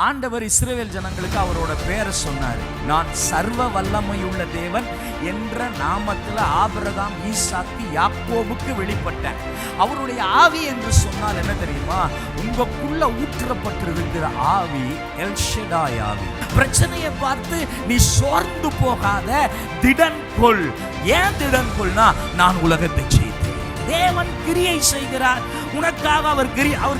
ஆண்டவர் இஸ்ரவேல் ஜனங்களுக்கு அவரோட பேரை சொன்னார். நான் சர்வ வல்லமையுள்ள தேவன் என்ற நாமத்தில் ஆபிரகாம், ஈசாக்கு, யாக்கோபுக்கு வெளிப்பட்டேன். அவருடைய ஆவி என்று சொன்னால் என்ன தெரியுமா? உங்களுக்குள்ள ஊற்றப்பட்டிருக்கிற ஆவி எல் ஷடாய் ஆவி. பிரச்சனையை பார்த்து நீ சோர்ந்து போகாத, திடன் கொள். ஏன் திடன் கொள்னா, நான் உலகத்தை செய்தேன். தேவன் கிரியை செய்கிறார் உனக்காக. அவர்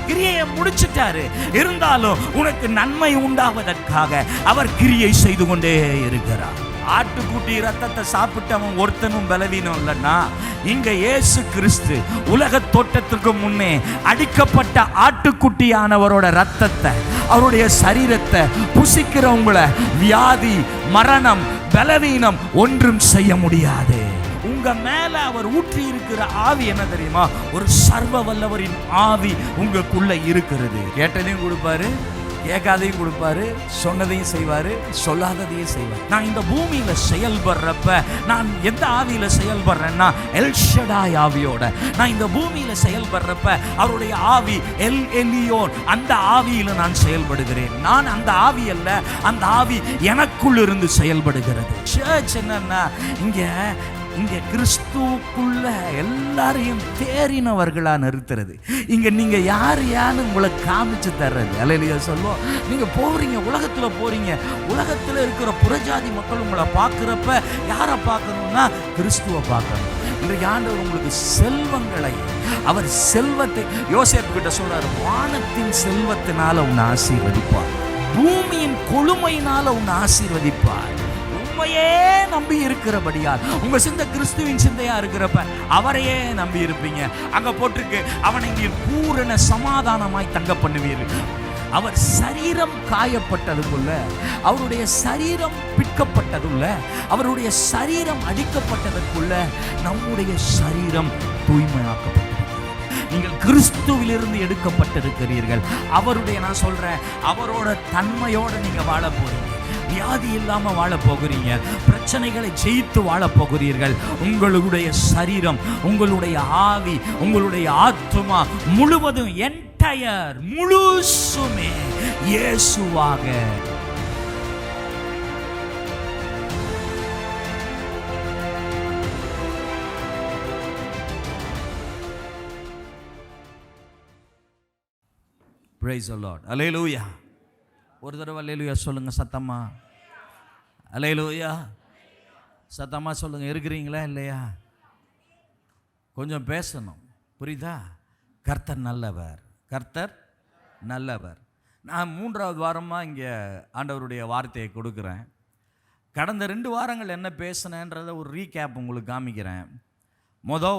கிரியையை முடிச்சிட்டாரு. இருந்தாலும் உனக்கு நன்மை உண்டாவதற்காக அவர் கிரியை செய்து கொண்டே இருக்கிறார். ஆட்டுக்குட்டி ரத்தத்தை சாப்பிட்டவன் ஒருத்தனும் பலவீனம் இல்லைன்னா, இங்க இயேசு கிறிஸ்து உலக தோட்டத்திற்கு முன்னே அடிக்கப்பட்ட ஆட்டுக்குட்டியானவரோட ரத்தத்தை, அவருடைய சரீரத்தை புசிக்கிறவங்களை வியாதி, மரணம், பலவீனம் ஒன்றும் செய்ய முடியாது. உங்க மேல அவர் ஊற்றி இருக்கிற ஆவி என்ன தெரியுமா? ஒரு சர்வ வல்லவரின் ஆவி உங்களுக்குள்ள இருக்கிறது. கேட்டதையும் கொடுப்பாரு, கேட்காதையும் கொடுப்பாரு, சொன்னதையும் செய்வாரு, சொல்லாததையும் செய்வார். நான் இந்த பூமியில செயல்படுறப்ப நான் எந்த ஆவியில செயல்படுறேன்னா எல் ஷடாய் ஆவியோட. நான் இந்த பூமியில செயல்படுறப்ப அவருடைய ஆவி எல் எலியோன், அந்த ஆவியில நான் செயல்படுகிறேன். நான் அந்த ஆவி அல்ல, அந்த ஆவி எனக்குள் இருந்து செயல்படுகிறது. சர்ச் என்னன்னா, இங்க கிறிஸ்துவுக்குள்ள எல்லாரையும் தேறினவர்களா நிறுத்துறது. இங்க நீங்க யாருன்னு உங்களை காமிச்சு தர்றது. அல்லேலூயா சொல்லுவோம். நீங்க போறீங்க, உலகத்துல போறீங்க, உலகத்துல இருக்கிற புறஜாதி மக்கள் உங்களை பார்க்கிறப்ப யாரை பார்க்கணும்னா கிறிஸ்துவை பார்க்கணும். இன்றைக்கு ஆண்டவர் உங்களுக்கு செல்வங்களை, அவர் செல்வத்தை யோசேப்பு கிட்ட சொல்றாரு, வானத்தின் செல்வத்தினால உன்னை ஆசீர்வதிப்பார், பூமியின் கொழுமையினால உன்னை ஆசீர்வதிப்பார். உண்மையே நம்பி இருக்கிறபடியால் உங்க சிந்தை கிறிஸ்துவின் சிந்தையா இருக்கிறப்ப அவரையே நம்பி இருப்பீங்க. அங்க போட்டிருக்கு, அவனை நீர் பூரண சமாதானமாய் தங்க பண்ணுவீர்கள். அவர் சரீரம் காயப்பட்டதுக்குள்ள, அவருடைய சரீரம் பிற்கப்பட்டதுள்ள, அவருடைய சரீரம் அடிக்கப்பட்டதற்குள்ள நம்முடைய சரீரம் தூய்மையாக்கப்பட்டது. நீங்கள் கிறிஸ்துவிலிருந்து எடுக்கப்பட்டிருக்கிறீர்கள். அவருடைய, நான் சொல்றேன், அவரோட தன்மையோட நீங்க வாழ போறீங்க. வியாதி இல்லாம வாழ போகிறீங்க. பிரச்சனைகளை ஜெயித்து வாழ போகிறீர்கள். உங்களுடைய சரீரம், உங்களுடைய ஆவி, உங்களுடைய ஆத்துமா முழுவதும், entire, முழுசுமே இயேசுவாக. Praise the Lord. Hallelujah. ஒரு தடவை அல்லேலூயா சொல்லுங்க சத்தமா. அல்லேலூயா சத்தமா சொல்லுங்க. இருக்கிறீங்களா இல்லையா? கொஞ்சம் பேசணும், புரியுதா? கர்த்தர் நல்லவர், கர்த்தர் நல்லவர். நான் 3வது வாரமாக இங்கே ஆண்டவருடைய வார்த்தையை கொடுக்குறேன். கடந்த 2 வாரங்கள் என்ன பேசினேன்றதை ஒரு ரீகேப் உங்களுக்கு காமிக்கிறேன்.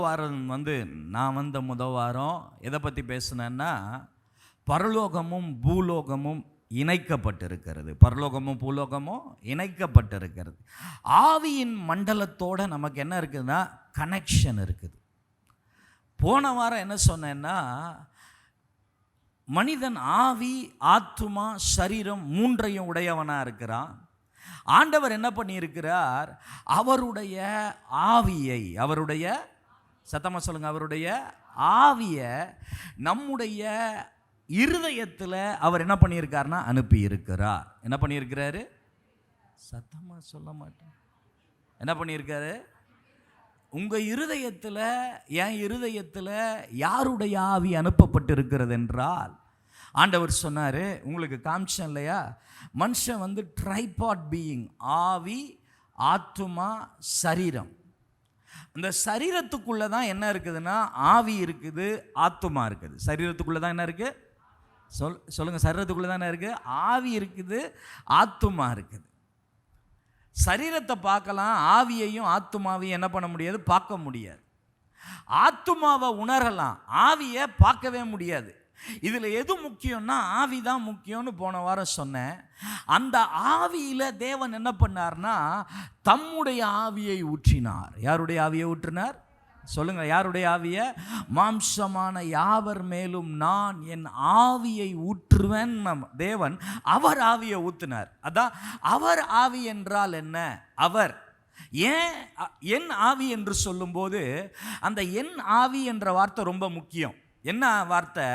வாரம் நான் முதல் வாரம் எதை பற்றி பேசினேன்னா, பரலோகமும் பூலோகமும் இணைக்கப்பட்டிருக்கிறது. பரலோகமும் பூலோகமும் இணைக்கப்பட்டிருக்கிறது. ஆவியின் மண்டலத்தோடு நமக்கு என்ன இருக்குதுன்னா கனெக்ஷன் இருக்குது. போன வாரம் என்ன சொன்னேன்னா, மனிதன் ஆவி, ஆத்துமா, சரீரம் 3ஐயும் உடையவனாக இருக்கிறான். ஆண்டவர் என்ன பண்ணியிருக்கிறார்? அவருடைய ஆவியை, அவருடைய, சத்தமாக சொல்லுங்க, அவருடைய ஆவியை நம்முடைய இருதயத்தில் அவர் என்ன பண்ணியிருக்காருன்னா அனுப்பி இருக்கிறார். என்ன பண்ணியிருக்கிறாரு? சத்தமாக சொல்ல மாட்டேன். என்ன பண்ணியிருக்காரு? உங்கள் இருதயத்தில், என் இருதயத்தில் யாருடைய ஆவி அனுப்பப்பட்டிருக்கிறது என்றால், ஆண்டவர் சொன்னார், உங்களுக்கு காமிச்சேன் இல்லையா, மனுஷன் ட்ரைபாட் பீயிங், ஆவி, ஆத்துமா, சரீரம். இந்த சரீரத்துக்குள்ளே தான் என்ன இருக்குதுன்னா ஆவி இருக்குது, ஆத்துமா இருக்குது. சரீரத்துக்குள்ளே தான் என்ன இருக்குது? சொல்லுங்க. சரீரத்துக்குள்ளே தான் என்ன இருக்குது? ஆவி இருக்குது, ஆத்துமா இருக்குது. சரீரத்தை பார்க்கலாம், ஆவியையும் ஆத்துமாவையும் என்ன பண்ண முடியாது? பார்க்க முடியாது. ஆத்துமாவை உணரலாம், ஆவியை பார்க்கவே முடியாது. இதில் எது முக்கியம்னா ஆவி தான் முக்கியம்னு போன வாரம் சொன்னேன். அந்த ஆவியில் தேவன் என்ன பண்ணார்னா தம்முடைய ஆவியை ஊற்றினார். யாருடைய ஆவியை ஊற்றினார்? சொல்லுங்க, யாருடைய ஆவியை? மாம்சமான யாவர் மேலும் நான் என் ஆவியை ஊற்றுவேன். தேவன் அவர் ஆவியை ஊற்றினார். அதான் அவர் ஆவி என்றால் என்ன? அவர் ஏன் என் ஆவி என்று சொல்லும்போது அந்த என் ஆவி என்ற வார்த்தை ரொம்ப முக்கியம். என்ன வார்த்தை?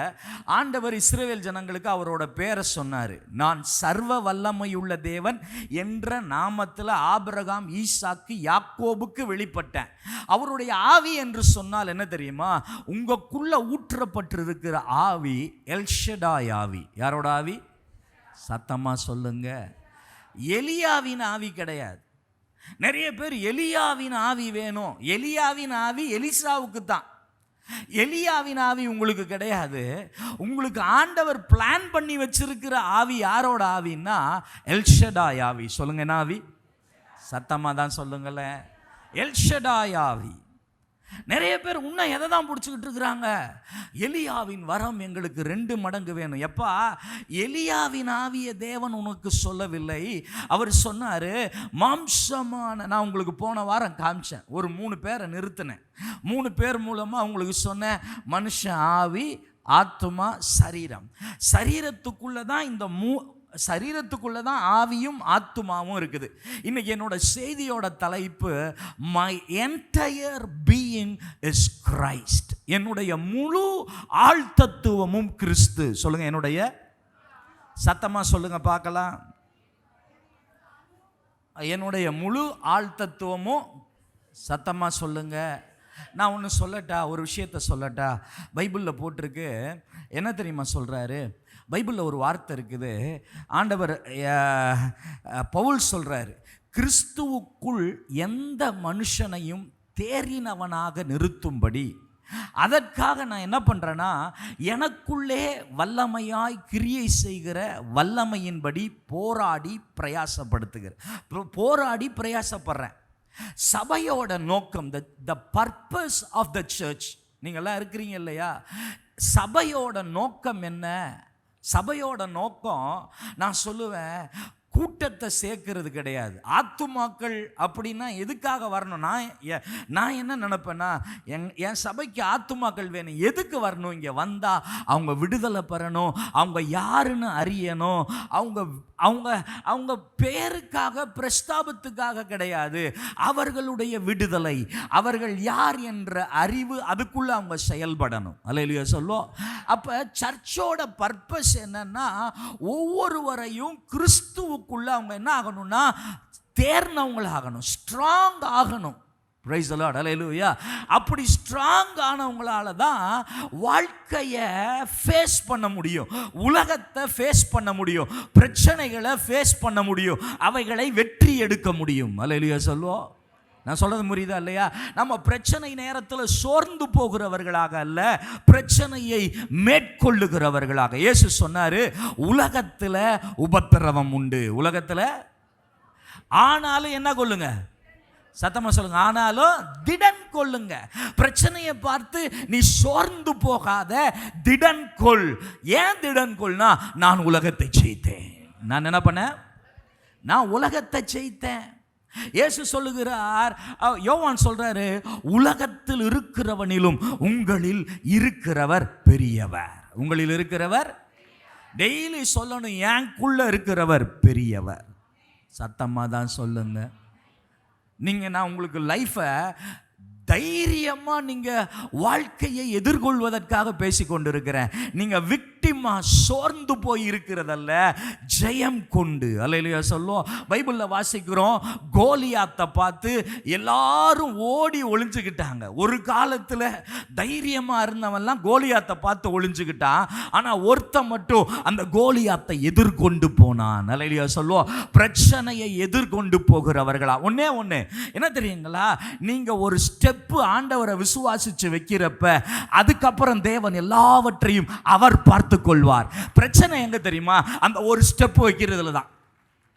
ஆண்டவர் இஸ்ரவேல் ஜனங்களுக்கு அவரோட பேரை சொன்னார். நான் சர்வ வல்லமையுள்ள தேவன் என்ற நாமத்தில் ஆபிரகாம், ஈசாக்கு, யாக்கோபுக்கு வெளிப்பட்டேன். அவருடைய ஆவி என்று சொன்னால் என்ன தெரியுமா? உங்களுக்குள்ள ஊற்றப்பட்டிருக்கிற ஆவி எல்ஷடாய் ஆவி. யாரோட ஆவி? சத்தமா சொல்லுங்க. எலியாவின் ஆவி கிடையாது. நிறைய பேர் எலியாவின் ஆவி வேணும். எலியாவின் ஆவி எலிசாவுக்கு தான். எலியாவின் ஆவி உங்களுக்கு கிடையாது. உங்களுக்கு ஆண்டவர் பிளான் பண்ணி வச்சிருக்கிற ஆவி யாரோட ஆவின்னா எல்ஷடாய் ஆவி. சொல்லுங்க, என்ன ஆவி? சத்தமா தான் சொல்லுங்களேன். எல்ஷடாய் ஆவி. நிறைய பேர் இன்னும் எதை தான் பிடிச்சிக்கிட்டு இருக்கிறாங்க? எலியாவின் வரம் எங்களுக்கு 2 மடங்கு வேணும். எப்பா, எலியாவின் ஆவிய தேவன் உனக்கு சொல்லவில்லை. அவர் சொன்னார், மாம்சமான, நான் உங்களுக்கு போன வாரம் காமிச்சேன், ஒரு 3 பேரை நிறுத்தினேன். 3 பேர் மூலமாக உங்களுக்கு சொன்னேன், மனுஷன், ஆவி, ஆத்துமா, சரீரம். சரீரத்துக்குள்ளே தான் இந்த சரீரத்துக்குள்ளே தான் ஆவியும் ஆத்துமாவும் இருக்குது. இன்னைக்கு என்னோட செய்தியோட தலைப்பு my entire being is Christ. என்னுடைய முழு ஆழ்தத்துவமும் கிறிஸ்து. சொல்லுங்க, என்னுடைய, சத்தமா சொல்லுங்க பார்க்கலாம். என்னுடைய முழு ஆழ்தத்துவமும், சத்தமா சொல்லுங்க. நான் ஒன்று சொல்லட்டா, ஒரு விஷயத்தை சொல்லட்டா? பைபிளில் போட்டிருக்கு. என்ன தெரியுமா சொல்கிறாரு? பைபிளில் ஒரு வார்த்தை இருக்குது. ஆண்டவர் பவுல் சொல்கிறாரு, கிறிஸ்துவுக்குள் எந்த மனுஷனையும் தேறினவனாக நிறுத்தும்படி, அதற்காக நான் என்ன பண்ணுறேன்னா, எனக்குள்ளே வல்லமையாய் கிரியை செய்கிற வல்லமையின்படி போராடி பிரயாசப்படுறேன். சபையோட நோக்கம், the purpose of the church. நீங்கள்லாம் இருக்கிறீங்க இல்லையா? சபையோட நோக்கம் என்ன? சபையோட நோக்கம், நான் சொல்லுவேன், கூட்டத்தை சேர்க்கிறது கிடையாது. ஆத்துமாக்கள் அப்படின்னா எதுக்காக வரணும்? நான் என்ன நினைப்பேன்னா, என் சபைக்கு ஆத்துமாக்கள் வேணும். எதுக்கு வரணும்? இங்கே வந்தால் அவங்க விடுதலை பெறணும், அவங்க யாருன்னு அறியணும். அவங்க பேருக்காக, பிரஸ்தாபத்துக்காக கிடையாது. அவர்களுடைய விடுதலை, அவர்கள் யார் என்ற அறிவு, அதுக்குள்ளே அவங்க செயல்படணும். அல்லேலூயா சொல்லுவோம். அப்போ சர்ச்சோட பர்பஸ் என்னன்னா, ஒவ்வொருவரையும் கிறிஸ்துவுக்குள்ள அவங்க என்ன ஆகணும்னா தேர்னவங்களாகணும், ஸ்ட்ராங் ஆகணும். பிரைஸ் தி லார்ட், அல்லேலூயா. அப்படி ஸ்ட்ராங் ஆனவங்களால தான் வாழ்க்கையை ஃபேஸ் பண்ண முடியும், உலகத்தை ஃபேஸ் பண்ண முடியும், பிரச்சனைகளை ஃபேஸ் பண்ண முடியும், அவைகளை வெற்றி எடுக்க முடியும். அல்லேலூயா சொல்லுவோம். நான் சொல்றது புரியுதா இல்லையா? நம்ம பிரச்சனை நேரத்தில் சோர்ந்து போகிறவர்களாக அல்ல, பிரச்சனையை மேற்கொள்ளுகிறவர்களாக. இயேசு சொன்னாரு, உலகத்தில் உபத்திரவம் உண்டு. உலகத்தில், ஆனாலும் என்ன கொள்ளுங்க? சத்தமா சொல்லுங்க. ஆனாலும் திடன் கொள்ளுங்க. பிரச்சனையை பார்த்து நீ சோர்ந்து போகாத, திடன் கொள். ஏன் திடன் கொள்னா, நான் உலகத்தை ஜெயித்தேன். நான் என்ன பண்ணேன்? நான் உலகத்தை ஜெயித்தேன். இயேசு சொல்லுகிறார், யோவான் சொல்றாரு, உலகத்தில் இருக்கிறவனிலும் உங்களில் இருக்கிறவர் பெரியவர். உங்களில் இருக்கிறவர், டெய்லி சொல்லணும், எனக்குள்ள இருக்கிறவர் பெரியவர். சத்தமா தான் சொல்லுங்க. நான் உங்களுக்கு லைஃபை தைரியமாக நீங்கள் வாழ்க்கையை எதிர்கொள்வதற்காக பேசி கொண்டிருக்கிறேன். நீங்கள் விக்டிமா சோர்ந்து போய் இருக்கிறதல்ல, ஜெயம் கொண்டு. அல்லேலூயா சொல்லுவோம். பைபிளில் வாசிக்கிறோம், கோலியாத்தை பார்த்து எல்லாரும் ஓடி ஒளிஞ்சுக்கிட்டாங்க. ஒரு காலத்தில் தைரியமாக இருந்தவன்லாம் கோலியாத்தை பார்த்து ஒளிஞ்சுக்கிட்டான். ஆனால் ஒருத்தன் மட்டும் அந்த கோலியாத்தை எதிர்கொண்டு போனான். அல்லேலூயா சொல்லுவோம். பிரச்சனையை எதிர்கொண்டு போகிறவர்களா? ஒன்னே ஒன்று என்ன தெரியுங்களா? நீங்கள் ஒரு ஸ்டெப் ஆண்டவரை விசுவாசிச்சு வைக்கிறப்ப, அதுக்கப்புறம் தேவன் எல்லாவற்றையும் அவர் பார்த்து கொள்வார். பிரச்சனை எங்க தெரியுமா? அந்த ஒரு ஸ்டெப் வைக்கிறதுல தான்.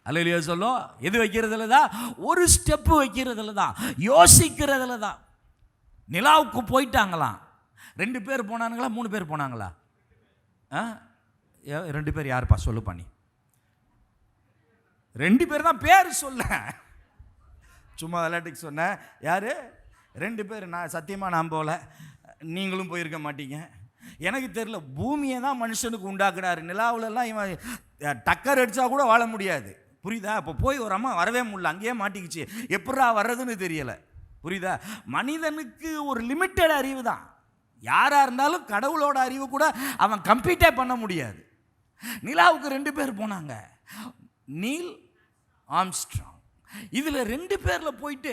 அல்லேலூயா சொல்லோ. எது வைக்கிறதுல தான்? ஒரு ஸ்டெப் வைக்கிறதுல தான், யோசிக்கிறதுல தான். நிலாவுக்கு போயிட்டாங்களாம். 2 பேர் போனாங்களா, 3 பேர் போனாங்களா? 2 பேர். யாருப்பா சொல்லு பண்ணி? 2 பேர் தான். பேர் சொல்ல, சும்மா விளையாட்டுக்கு சொன்னேன். யாரு? 2 பேர். நான் சத்தியமாக நான் போகல, நீங்களும் போயிருக்க மாட்டீங்க. எனக்கு தெரியல, பூமியை தான் மனுஷனுக்கு உண்டாக்குறாரு. நிலாவிலலாம் இவன் டக்கர் அடித்தா கூட வாழ முடியாது. புரியுதா? இப்போ போய் ஒரு அம்மா வரவே முடியல, அங்கேயே மாட்டிக்கிச்சு. எப்படா வர்றதுன்னு தெரியலை. புரியுதா? மனிதனுக்கு ஒரு லிமிட்டட் அறிவு தான். யாராக இருந்தாலும் கடவுளோட அறிவு கூட அவன் கம்ப்ளீட்டே பண்ண முடியாது. நிலாவுக்கு 2 பேர் போனாங்க, நீல் ஆம்ஸ்ட்ராங். இதில் 2 பேரில் போயிட்டு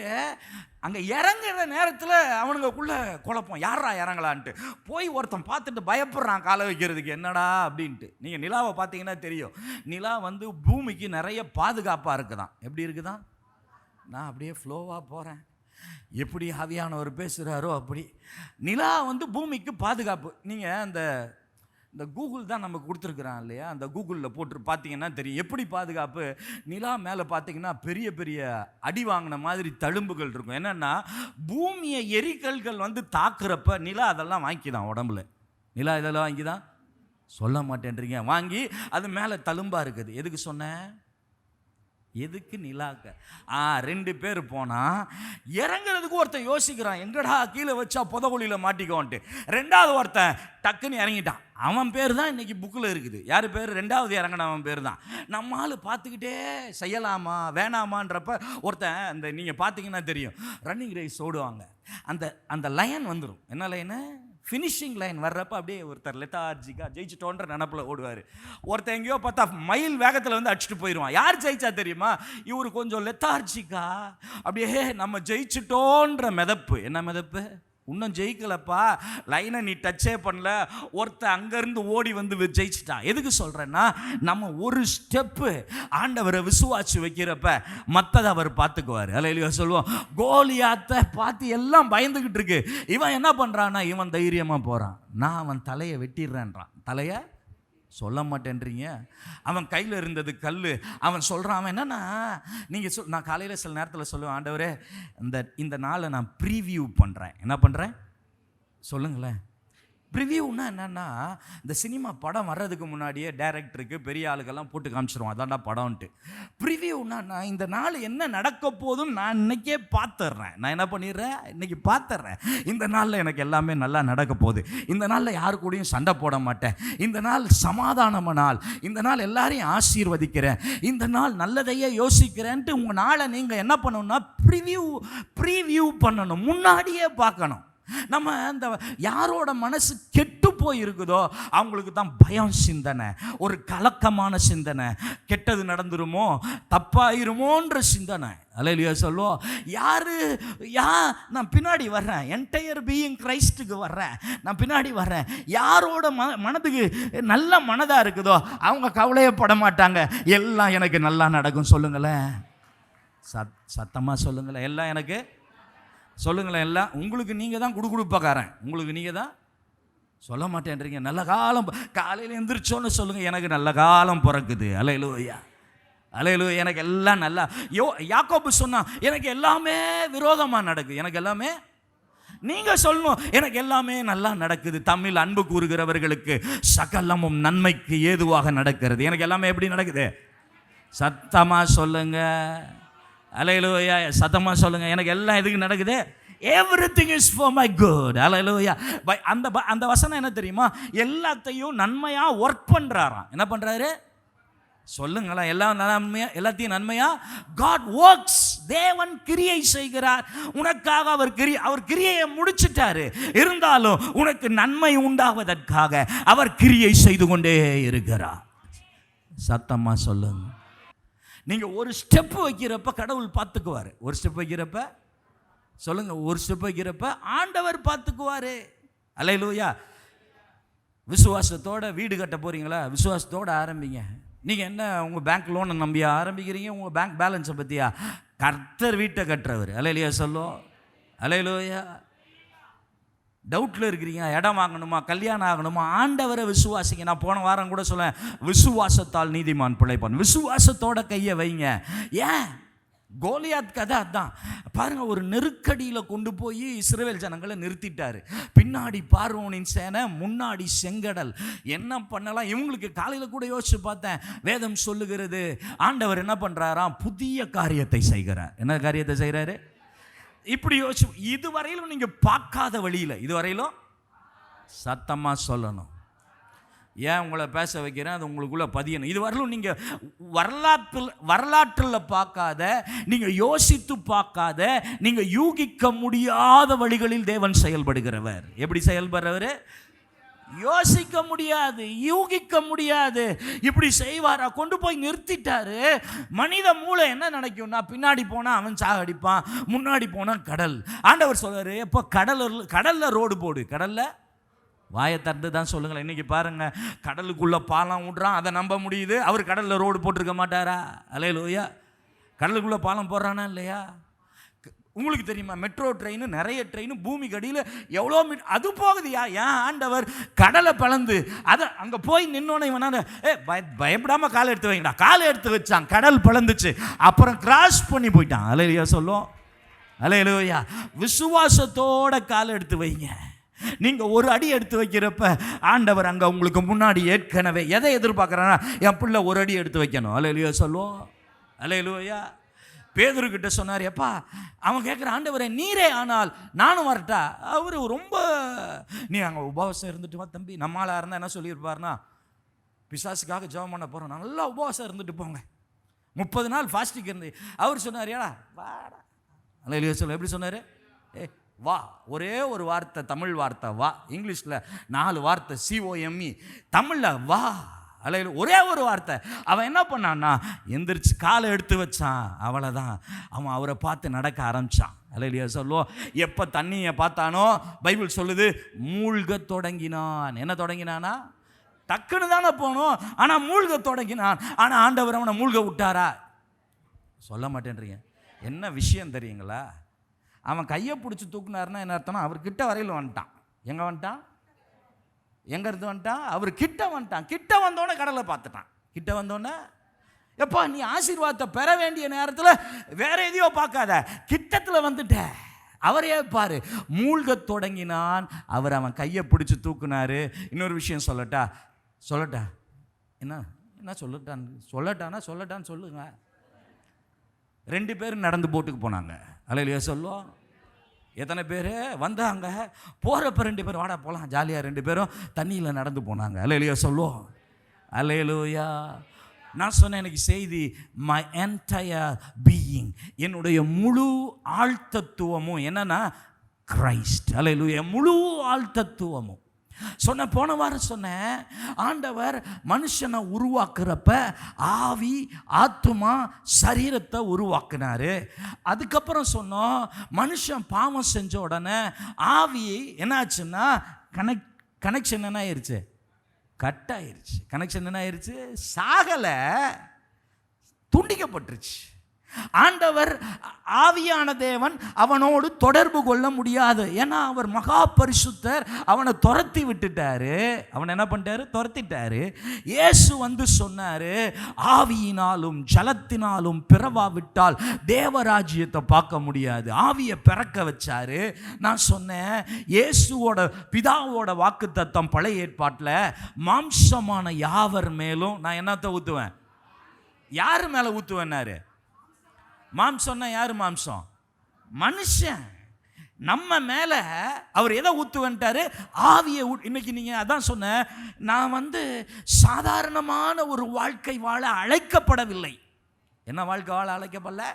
அங்கே இறங்குற நேரத்தில் அவனுக்குள்ள குழப்பம், யாரா இறங்கலான்ட்டு. போய் ஒருத்தன் பார்த்துட்டு பயப்படுறான் காலை வைக்கிறதுக்கு, என்னடா அப்படின்ட்டு. நீங்கள் நிலாவை பார்த்தீங்கன்னா தெரியும், நிலா வந்து பூமிக்கு நிறைய பாதுகாப்பாக இருக்குதான். எப்படி இருக்குதான்? நான் அப்படியே ஃப்ளோவாக போகிறேன், எப்படி ஆவியானவர் பேசுகிறாரோ அப்படி. நிலா வந்து பூமிக்கு பாதுகாப்பு. நீங்கள் இந்த கூகுள் தான் நமக்கு கொடுத்துருக்குறான் இல்லையா, அந்த கூகுளில் போட்டு பார்த்தீங்கன்னா தெரியும் எப்படி பாதுகாப்பு. நிலா மேலே பார்த்தீங்கன்னா பெரிய பெரிய அடி வாங்கின மாதிரி தழும்புகள் இருக்கும். என்னென்னா பூமியை எரிக்கல்கள் வந்து தாக்குறப்ப நிலா அதெல்லாம் வாங்கிதான் உடம்புல. நிலா இதெல்லாம் வாங்கிதான் சொல்ல மாட்டேன்றீங்க, வாங்கி அது மேலே தழும்பாக இருக்குது. எதுக்கு சொன்னேன்? எதுக்கு? நிலாக்க. 2 பேர் போனால் இறங்குறதுக்கு ஒருத்தன் யோசிக்கிறான், எங்கடா கீழே வச்சா புதகுழியில் மாட்டிக்கோன்ட்டு. 2வது ஒருத்தன் டக்குன்னு இறங்கிட்டான். அவன் பேர் தான் இன்றைக்கி புக்கில் இருக்குது. யார் பேர்? 2வது இறங்கினவன் பேர் தான். நம்ம ஆள் பார்த்துக்கிட்டே செய்யலாமா வேணாமான்றப்ப ஒருத்தன், அந்த நீங்கள் பார்த்தீங்கன்னா தெரியும், ரன்னிங் ரேஸ் ஓடுவாங்க, அந்த லைன் வந்துடும். என்ன லைனு? ஃபினிஷிங் லைன் வர்றப்ப அப்படியே ஒருத்தர் லெத்தார்ஜிக்கா ஜெயிச்சிட்டோன்ற நினப்பில் ஓடுவார். ஒருத்தர் எங்கேயோ பார்த்தா மைல் வேகத்தில் வந்து அடிச்சுட்டு போயிடுவான். யார் ஜெயிச்சா தெரியுமா? இவர் கொஞ்சம் லெத்தார்ஜிக்கா அப்படியே நம்ம ஜெயிச்சிட்டோன்ற மிதப்பு. என்ன மிதப்பு? இன்னும் ஜெயிக்கலப்பா, லைனை நீ டச்சே பண்ணல, ஒருத்தர் அங்கேருந்து ஓடி வந்து ஜெயிச்சிட்டான். எதுக்கு சொல்கிறேன்னா, நம்ம ஒரு ஸ்டெப்பு ஆண்டவரை விசுவாசி வைக்கிறப்ப மற்றதை அவர் பார்த்துக்குவார். அல்லேலூயா சொல்லுவோம். கோலியாத்தை பார்த்து எல்லாம் பயந்துக்கிட்டு இருக்கு, இவன் என்ன பண்ணுறான்னா, இவன் தைரியமாக போகிறான், நான் அவன் தலையை வெட்டிடுறேன்றான். தலையை சொல்ல மாட்டேன்றீங்க. அவன் கையில் இருந்தது கல். அவன் சொல்கிறான், அவன் என்னன்னா, நீங்கள் நான் காலையில் சில நேரத்தில் சொல்லுவேன், ஆண்டவரே இந்த நாளை நான் ப்ரீவியூ பண்ணுறேன். என்ன பண்ணுறேன் சொல்லுங்களேன்? ப்ரிவியூன்னா என்னென்னா, இந்த சினிமா படம் வர்றதுக்கு முன்னாடியே டைரக்டருக்கு பெரிய ஆளுக்கெல்லாம் போட்டு காமிச்சிருவோம், அதான்டா படம்ன்ட்டு. ப்ரிவியூன்னா நான் இந்த நாள் என்ன நடக்க போதும் நான் இன்றைக்கே பார்த்துட்றேன். நான் என்ன பண்ணிடுறேன்? இன்றைக்கி பார்த்துட்றேன். இந்த நாளில் எனக்கு எல்லாமே நல்லா நடக்க போகுது, இந்த நாளில் யாரு கூடயும் சண்டை போட மாட்டேன், இந்த நாள் சமாதானமான நாள், இந்த நாள் எல்லாரையும் ஆசீர்வதிக்கிறேன், இந்த நாள் நல்லதையே யோசிக்கிறேன்ட்டு உங்கள் நாளை நீங்கள் என்ன பண்ணணும்னா ப்ரீவியூ பண்ணணும், முன்னாடியே பார்க்கணும். நம்ம அந்த யாரோட மனசு கெட்டு போயிருக்குதோ அவங்களுக்கு தான் பயம் சிந்தனை, ஒரு கலக்கமான சிந்தனை, கெட்டது நடந்துருமோ தப்பாயிருமோன்ற சிந்தனை. அல்லேலூயா சொல்லுவோம். நான் பின்னாடி வர்றேன், என்டையர் பீயிங் கிரைஸ்டுக்கு வர்றேன், நான் பின்னாடி வர்றேன். யாரோட மனதுக்கு நல்ல மனதாக இருக்குதோ அவங்க கவலையப்பட மாட்டாங்க, எல்லாம் எனக்கு நல்லா நடக்கும். சொல்லுங்களேன், சத்தமாக சொல்லுங்களேன், எல்லாம் எனக்கு சொல்லுங்களேன். எல்லாம் உங்களுக்கு நீங்கள் தான் குடுகுடுப்பக்காரன், உங்களுக்கு நீங்கள் தான் சொல்ல மாட்டேன்றீங்க. நல்ல காலம் காலையில் எந்திரிச்சோன்னு சொல்லுங்கள், எனக்கு நல்ல காலம் பிறக்குது. அல்லேலூயா அல்லேலூயா. எனக்கு எல்லாம் நல்லா. யாக்கோபு சொன்னா, எனக்கு எல்லாமே விரோதமாக நடக்குது. எனக்கு எல்லாமே, நீங்கள் சொல்லணும், எனக்கு எல்லாமே நல்லா நடக்குது. தமிழ் அன்பு கூறுகிறவர்களுக்கு சகலமும் நன்மைக்கு ஏதுவாக நடக்கிறது. எனக்கு எல்லாமே எப்படி நடக்குது? சத்தமாக சொல்லுங்க. அல்லேலூயா, சத்தமாக சொல்லுங்க. எனக்கு எல்லாம் எதுக்கு நடக்குது? Everything is for my good. Hallelujah. அந்த வசனம் என்ன தெரியுமா? எல்லாத்தையும் நன்மையாக ஒர்க் பண்ணுறாராம். என்ன பண்ணுறாரு சொல்லுங்களா? எல்லாத்தையும் நன்மையா காட் ஒர்க்ஸ். தேவன் கிரியை செய்கிறார் உனக்காக. அவர் கிரியையை முடிச்சிட்டாரு. இருந்தாலும் உனக்கு நன்மை உண்டாவதற்காக அவர் கிரியை செய்து கொண்டே இருக்கிறார். சத்தமா சொல்லுங்க. நீங்க ஒரு ஸ்டெப் வைக்கிறப்ப கடவுள் பார்த்துக்குவார். ஒரு ஸ்டெப் வைக்கிறப்ப சொல்லுங்க, ஒரு ஸ்டெப் வைக்கிறப்ப ஆண்டவர் பார்த்துக்குவாரு. அல்லேலூயா. விசுவாசத்தோட வீடு கட்ட போறீங்களா? விசுவாசத்தோட ஆரம்பிங்க. நீங்கள் என்ன உங்கள் பேங்க் லோனை நம்பியா ஆரம்பிக்கிறீங்க? உங்கள் பேங்க் பேலன்ஸை பற்றியா? கர்த்தர் வீட்டை கட்டுறவர். அல்லேலூயா சொல்லும். அல்லேலூயா. டவுட்டில் இருக்கிறீங்க, இடம் வாங்கணுமா, கல்யாணம் ஆகணுமா? ஆண்டவரை விசுவாசிங்க. நான் போன வாரம் கூட சொல்லேன், விசுவாசத்தால் நீதிமான் பிழைப்பான். விசுவாசத்தோட கையை வைங்க. ஏன்? கோலியாத் கதை அதான் பாருங்க. ஒரு நெருக்கடியில் கொண்டு போய் இஸ்ரவேல் ஜனங்களை நிறுத்திட்டாரு. பின்னாடி பார்வோனின் சேனை, முன்னாடி செங்கடல். என்ன பண்ணலாம்? இவங்களுக்கு காலையில் கூட யோசிச்சு பார்த்தேன். வேதம் சொல்லுகிறது, ஆண்டவர் என்ன பண்ணுறாராம்? புதிய காரியத்தை செய்கிறார். என்ன காரியத்தை செய்கிறாரு? இப்படி யோசிச்சு, இதுவரையிலும் நீங்கள் பார்க்காத வழியில், இதுவரையிலும் சத்தமாக சொல்லணும், ஏன் உங்களை பேச வைக்கிறேன், அது உங்களுக்குள்ளே பதியணும். இது வரலும் நீங்கள் வரலாற்றில் பார்க்காத, நீங்கள் யோசித்து பார்க்காத, நீங்கள் யூகிக்க முடியாத வழிகளில் தேவன் செயல்படுகிறவர். எப்படி செயல்படுறவர்? யோசிக்க முடியாது, யூகிக்க முடியாது. இப்படி செய்வாரா? கொண்டு போய் நிறுத்திட்டாரு. மனித மூளை என்ன நினைக்கும்னா, பின்னாடி போனால் அவன் சாகடிப்பான், முன்னாடி போனால் கடல். ஆண்டவர் சொல்றாரு, எப்போ கடலில் ரோடு போடு. கடலில் வாயை திறந்து தான் சொல்லுங்களேன். இன்றைக்கி பாருங்கள், கடலுக்குள்ளே பாலம் விட்றான், அதை நம்ப முடியுது. அவர் கடலில் ரோடு போட்டிருக்க மாட்டாரா? அல்லேலூயா. கடலுக்குள்ளே பாலம் போடுறானா இல்லையா? உங்களுக்கு தெரியுமா, மெட்ரோ ட்ரெயின், நிறைய ட்ரெயின் பூமிக்கு அடியில் எவ்வளோ அது போகுதுயா. ஏன் ஆண்டவர் கடலை பிளந்து அதை அங்கே போய் நின்னோன்னே வேணாங்க, பயப்படாமல் காலை எடுத்து வைங்கடா. காலை எடுத்து வச்சான், கடல் பிளந்துச்சு, அப்புறம் கிராஸ் பண்ணி போயிட்டான். அல்லேலூயா சொல்லும். அல்லேலூயா. விசுவாசத்தோட காலை எடுத்து வைங்க. நீங்கள் ஒரு அடி எடுத்து வைக்கிறப்ப ஆண்டவர் அங்கே உங்களுக்கு முன்னாடி ஏற்கனவே எதை எதிர்பார்க்குறான்னா, என் பிள்ளை ஒரு அடி எடுத்து வைக்கணும். அல்லேலூயா சொல்லுவோம். அல்லேலூயா. பேதுருக்கிட்ட சொன்னார், எப்பா அவன் கேட்குற, ஆண்டவரே நீரே ஆனால் நானும் வரட்டா? அவர் ரொம்ப, நீ அங்கே உபவாசம் இருந்துட்டு வா தம்பி. நம்மளாக இருந்தால் என்ன சொல்லியிருப்பார்னா, பிசாசுக்காக ஜெபம் பண்ண போகிறோம், நல்லா உபவாசம் இருந்துட்டு போங்க, 30 நாள் ஃபாஸ்டிங் இருந்து. அவர் சொன்னார், ஏடா வாடா. அல்லேலூயா சொல்ல. எப்படி சொன்னார்? வா. ஒரே ஒரு வார்த்தை, தமிழ் வார்த்தை வா. இங்கிலீஷில் 4 வார்த்தை, COME. தமிழில் வா. அல்ல, ஒரே ஒரு வார்த்தை. அவன் என்ன பண்ணான்னா, எந்திரிச்சு காலை எடுத்து வச்சான், அவ்வளோதான். அவன் அவரை பார்த்து நடக்க ஆரம்பித்தான். அல்லேலூயா சொல்லுவோம். எப்போ தண்ணியை பார்த்தானோ, பைபிள் சொல்லுது, மூழ்க தொடங்கினான். என்ன தொடங்கினானா? டக்குன்னு தானே போனோம், ஆனால் மூழ்க தொடங்கினான். ஆனால் ஆண்டவர் அவனை மூழ்க விட்டாரா? சொல்ல மாட்டேன்றீங்க. என்ன விஷயம் தெரியுங்களா? அவன் கையை பிடிச்சி தூக்குனாருன்னா என்ன அர்த்தம்னா, அவர் கிட்ட வரையில் வந்துட்டான். எங்கே வந்துட்டான்? எங்கே இருந்து வந்துட்டான்? அவர் கிட்ட வந்துட்டான். கிட்ட வந்தோடனே கடலை பார்த்துட்டான். கிட்ட வந்தோடனே, எப்பா நீ ஆசீர்வாதத்தை பெற வேண்டிய நேரத்தில் வேற எதையோ பார்க்காத, கிட்டத்தில் வந்துட்ட. அவரே பாரு, மூழ்க தொடங்கினான். அவன் கையை பிடிச்சி தூக்குனாரு. இன்னொரு விஷயம் சொல்லட்டா? என்ன சொல்லட்டான்னு சொல்லுங்க. 2 பேரும் நடந்து போட்டுக்கு போனாங்க. அல்லேலூயா சொல்லுவோம். எத்தனை பேர் வந்தாங்க? போகிறப்ப 2 பேர் வாடா போகலாம் ஜாலியாக 2 பேரும் தண்ணியில் நடந்து போனாங்க. அல்லேலூயா சொல்லுவோம். அல்லேலூயா. நான் சொன்னேன் எனக்கு செய்தி, மை என்டையர் பீயிங், என்னுடைய முழு ஆழ்த்தத்துவமும் என்னன்னா கிரைஸ்ட். அல்லேலூயா. முழு ஆழ்த்தத்துவமும் போன வாரம் சொன்னேன், ஆண்டவர் மனுஷனை உருவாக்குறப்ப ஆவி, ஆத்துமா, சரீரத்தை உருவாக்குனாரு. அதுக்கப்புறம் சொன்னோம், மனுஷன் பாவம் செஞ்ச உடனே ஆவி என்னாச்சுன்னா கனெக்ஷன் என்ன ஆயிடுச்சு? கட் ஆயிடுச்சு. கனெக்ஷன் என்ன ஆயிடுச்சு? சாகலை, துண்டிக்கப்பட்டுருச்சு. ஆண்டவர் ஆவியான தேவன் அவனோடு தொடர்பு கொள்ள முடியாது. ஏன்னா அவர் மகா பரிசுத்தர். அவனை துரத்தி விட்டுட்டாரு. அவனை என்ன பண்ணிட்டாரு? துரத்திட்டாரு. இயேசு வந்து சொன்னாரு, ஆவியினாலும் ஜலத்தினாலும் பிறவாவிட்டால் தேவராஜ்யத்தை பார்க்க முடியாது. ஆவியை பிறக்க வச்சாரு. நான் சொன்னேன், இயேசுவோட பிதாவோட வாக்குத்தத்தம் பழைய ஏற்பாட்டில் மாம்சமான யாவர் மேலும் நான் என்னத்தை ஊற்றுவேன்? யார் மேலே ஊற்றுவேன்னாரு? மாம்சம்னா யார் மாம்சம்? மனுஷன். நம்ம மேலே அவர் எதை ஊற்றுவன்ட்டாரு? ஆவியை. இன்னைக்கு நீங்கள் அதான் சொன்ன, நான் சாதாரணமான ஒரு வாழ்க்கை வாழ அழைக்கப்படவில்லை. என்ன வாழ்க்கை வாழ அழைக்கப்படல?